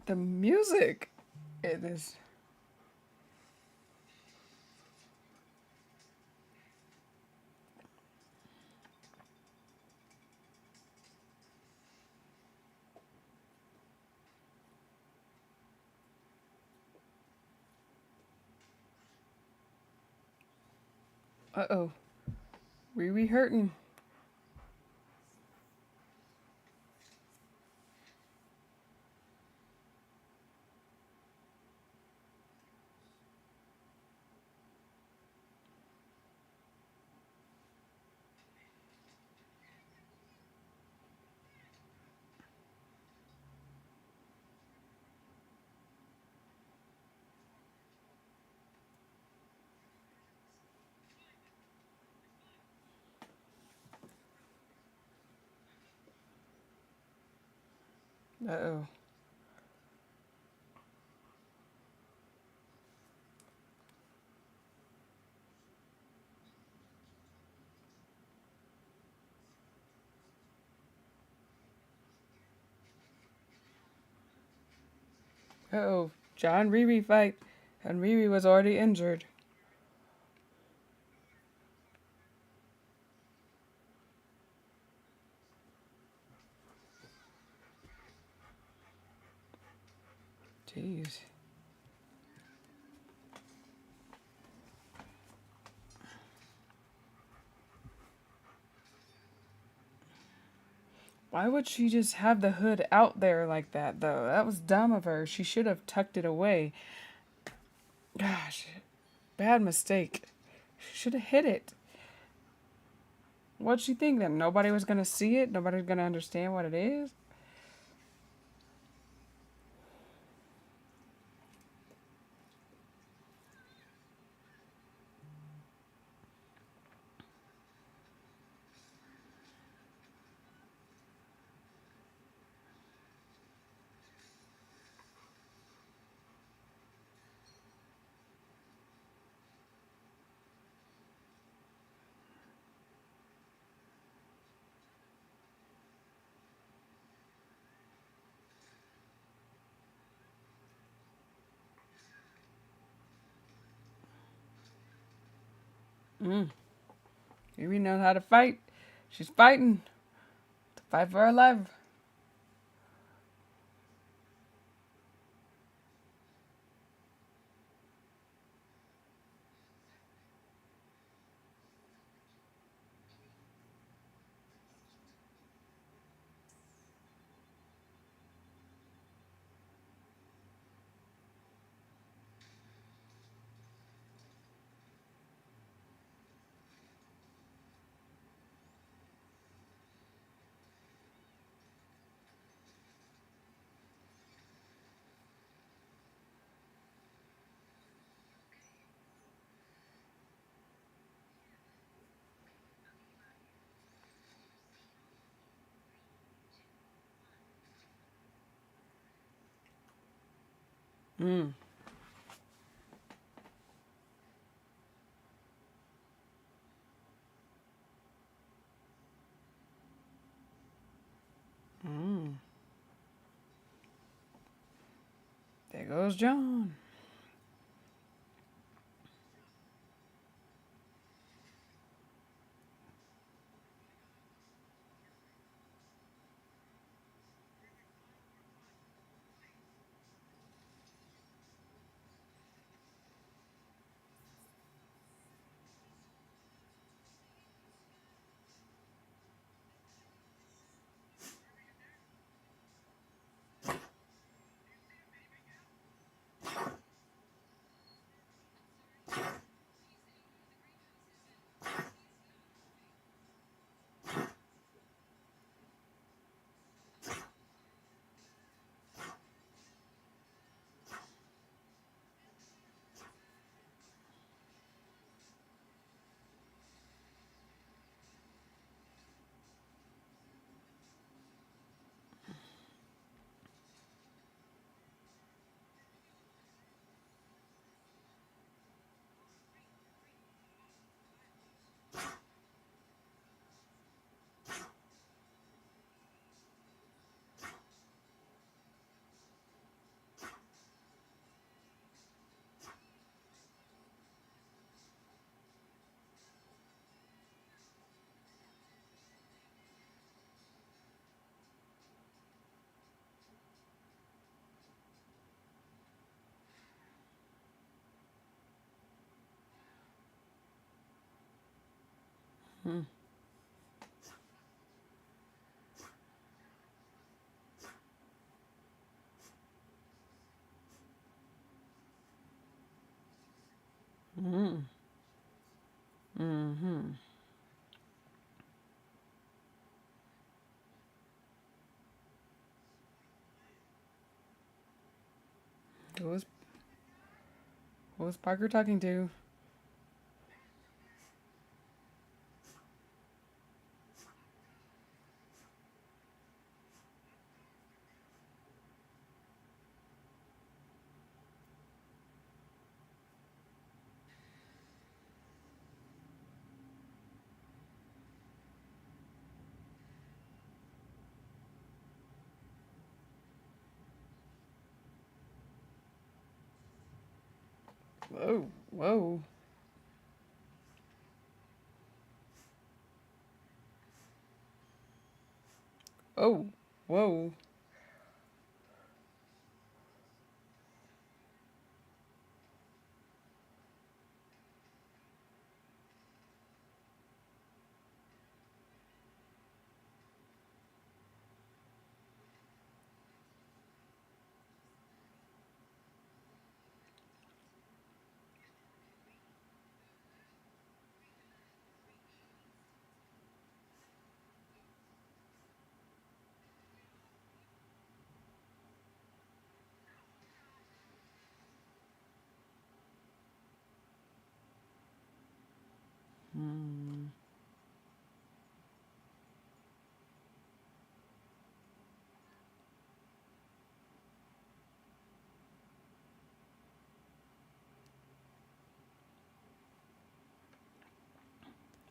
The music. It is. Uh-oh. Riri hurting. Uh-oh. Uh-oh. John Riri fight. And Riri was already injured. Jeez. Why would she just have the hood out there like that, though? That was dumb of her. She should have tucked it away. Gosh, bad mistake. She should have hid it. What'd she think then? Nobody was gonna see it? Nobody's gonna understand what it is? Mm. Riri knows how to fight. She's fighting to fight for her life. Mm. Mm. There goes John. Mm. Mm. Mm-hmm. Who was who was Parker talking to? Whoa, whoa, oh, whoa. Mm.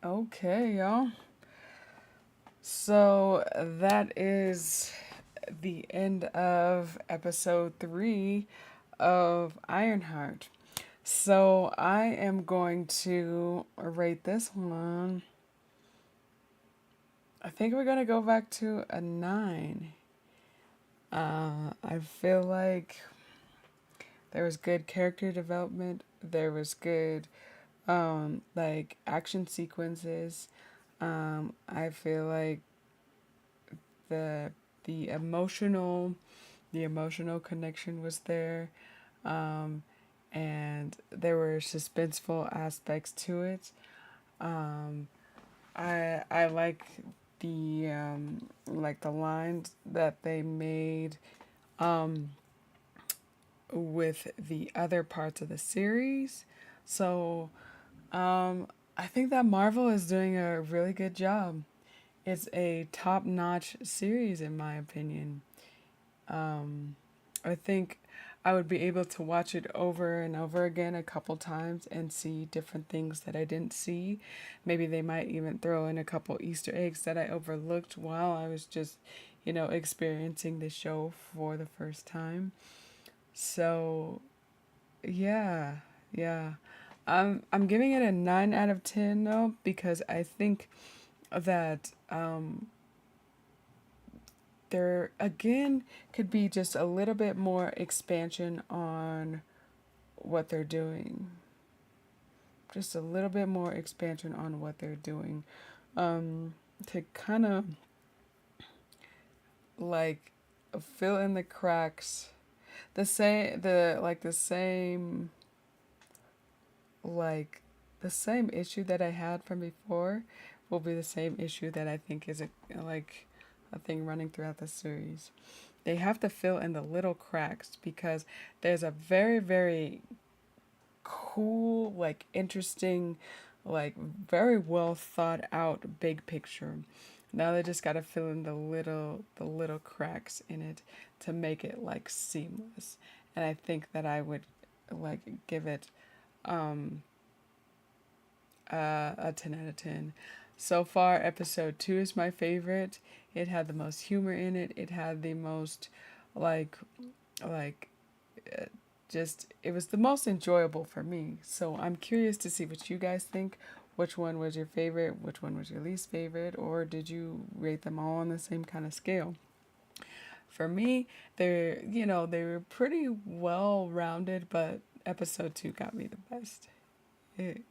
Okay, y'all. So that is the end of episode 3 of Ironheart. So I am going to rate this one. I think we're gonna go back to a 9. I feel like there was good character development. There was good like action sequences. I feel like the the emotional the emotional connection was there. Um, and there were suspenseful aspects to it. Um, I like the lines that they made um, with the other parts of the series. So I think that Marvel is doing a really good job. It's a top notch series, in my opinion. Um, I think I would be able to watch it over and over again a couple times and see different things that I didn't see. Maybe they might even throw in a couple Easter eggs that I overlooked while I was just, experiencing the show for the first time. So, yeah, yeah. I'm giving it a 9 out of 10 though because I think that there again could be just a little bit more expansion on what they're doing. Just a little bit more expansion on what they're doing. To kind of like fill in the cracks. Like the same issue that I had from before will be the same issue that I think is a thing running throughout the series. They have to fill in the little cracks because there's a very, very cool, like interesting, like very well thought out big picture. Now they just gotta fill in the little cracks in it to make it like seamless. And I think that I would like give it um a 10 out of 10. So far, episode 2 is my favorite. It had the most humor in it. It had the most, like, like, uh, just, it was the most enjoyable for me. So I'm curious to see what you guys think. Which one was your favorite? Which one was your least favorite? Or did you rate them all on the same kind of scale? For me, they were pretty well rounded, but episode 2 got me the best. It,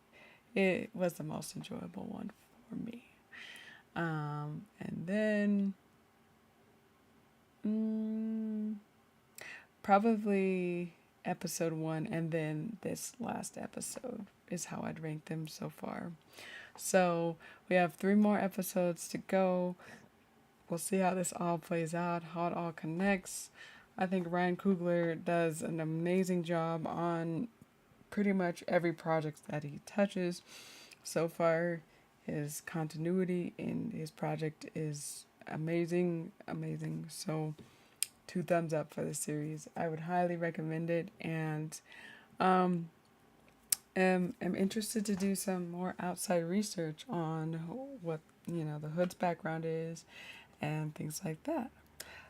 it was the most enjoyable one for me. And then mm, probably episode 1 and then this last episode is how I'd rank them so far. So we have 3 more episodes to go. We'll see how this all plays out, how it all connects. I think Ryan Coogler does an amazing job on pretty much every project that he touches. So far, his continuity in his project is amazing, amazing. So, 2 thumbs up for the series. I would highly recommend it, and um, am interested to do some more outside research on what the Hood's background is and things like that.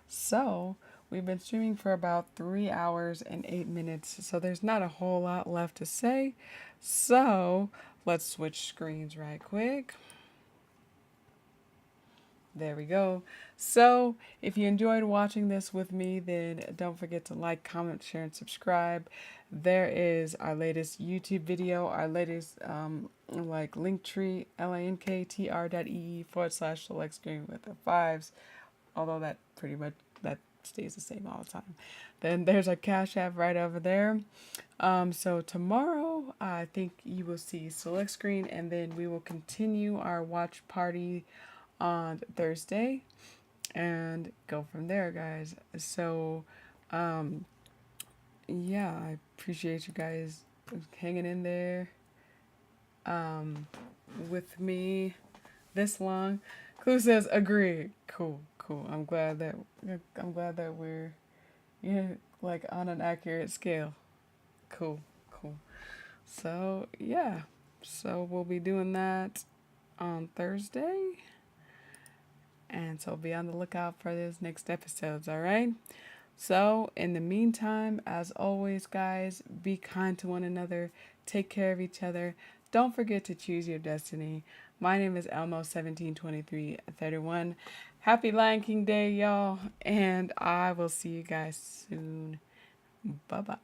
So, we've been streaming for about 3 hours and 8 minutes, so there's not a whole lot left to say. So, let's switch screens right quick. There we go. So, if you enjoyed watching this with me, then don't forget to like, comment, share, and subscribe. There is our latest YouTube video, our latest link tree, linktr.ee/select screen with the fives, although that pretty much that stays the same all the time. Then there's our Cash App right over there. So tomorrow, I think you will see select screen, and then we will continue our watch party on Thursday and go from there, guys. So, yeah, I appreciate you guys hanging in there with me this long. Clue says agree. Cool, cool. I'm glad that we're like on an accurate scale. Cool, cool. So yeah, so we'll be doing that on Thursday, and so be on the lookout for those next episodes. All right. So, in the meantime, as always, guys, be kind to one another, take care of each other. Don't forget to choose your destiny. My name is Elmo172331. Happy Lion King Day, y'all, and I will see you guys soon. Bye bye.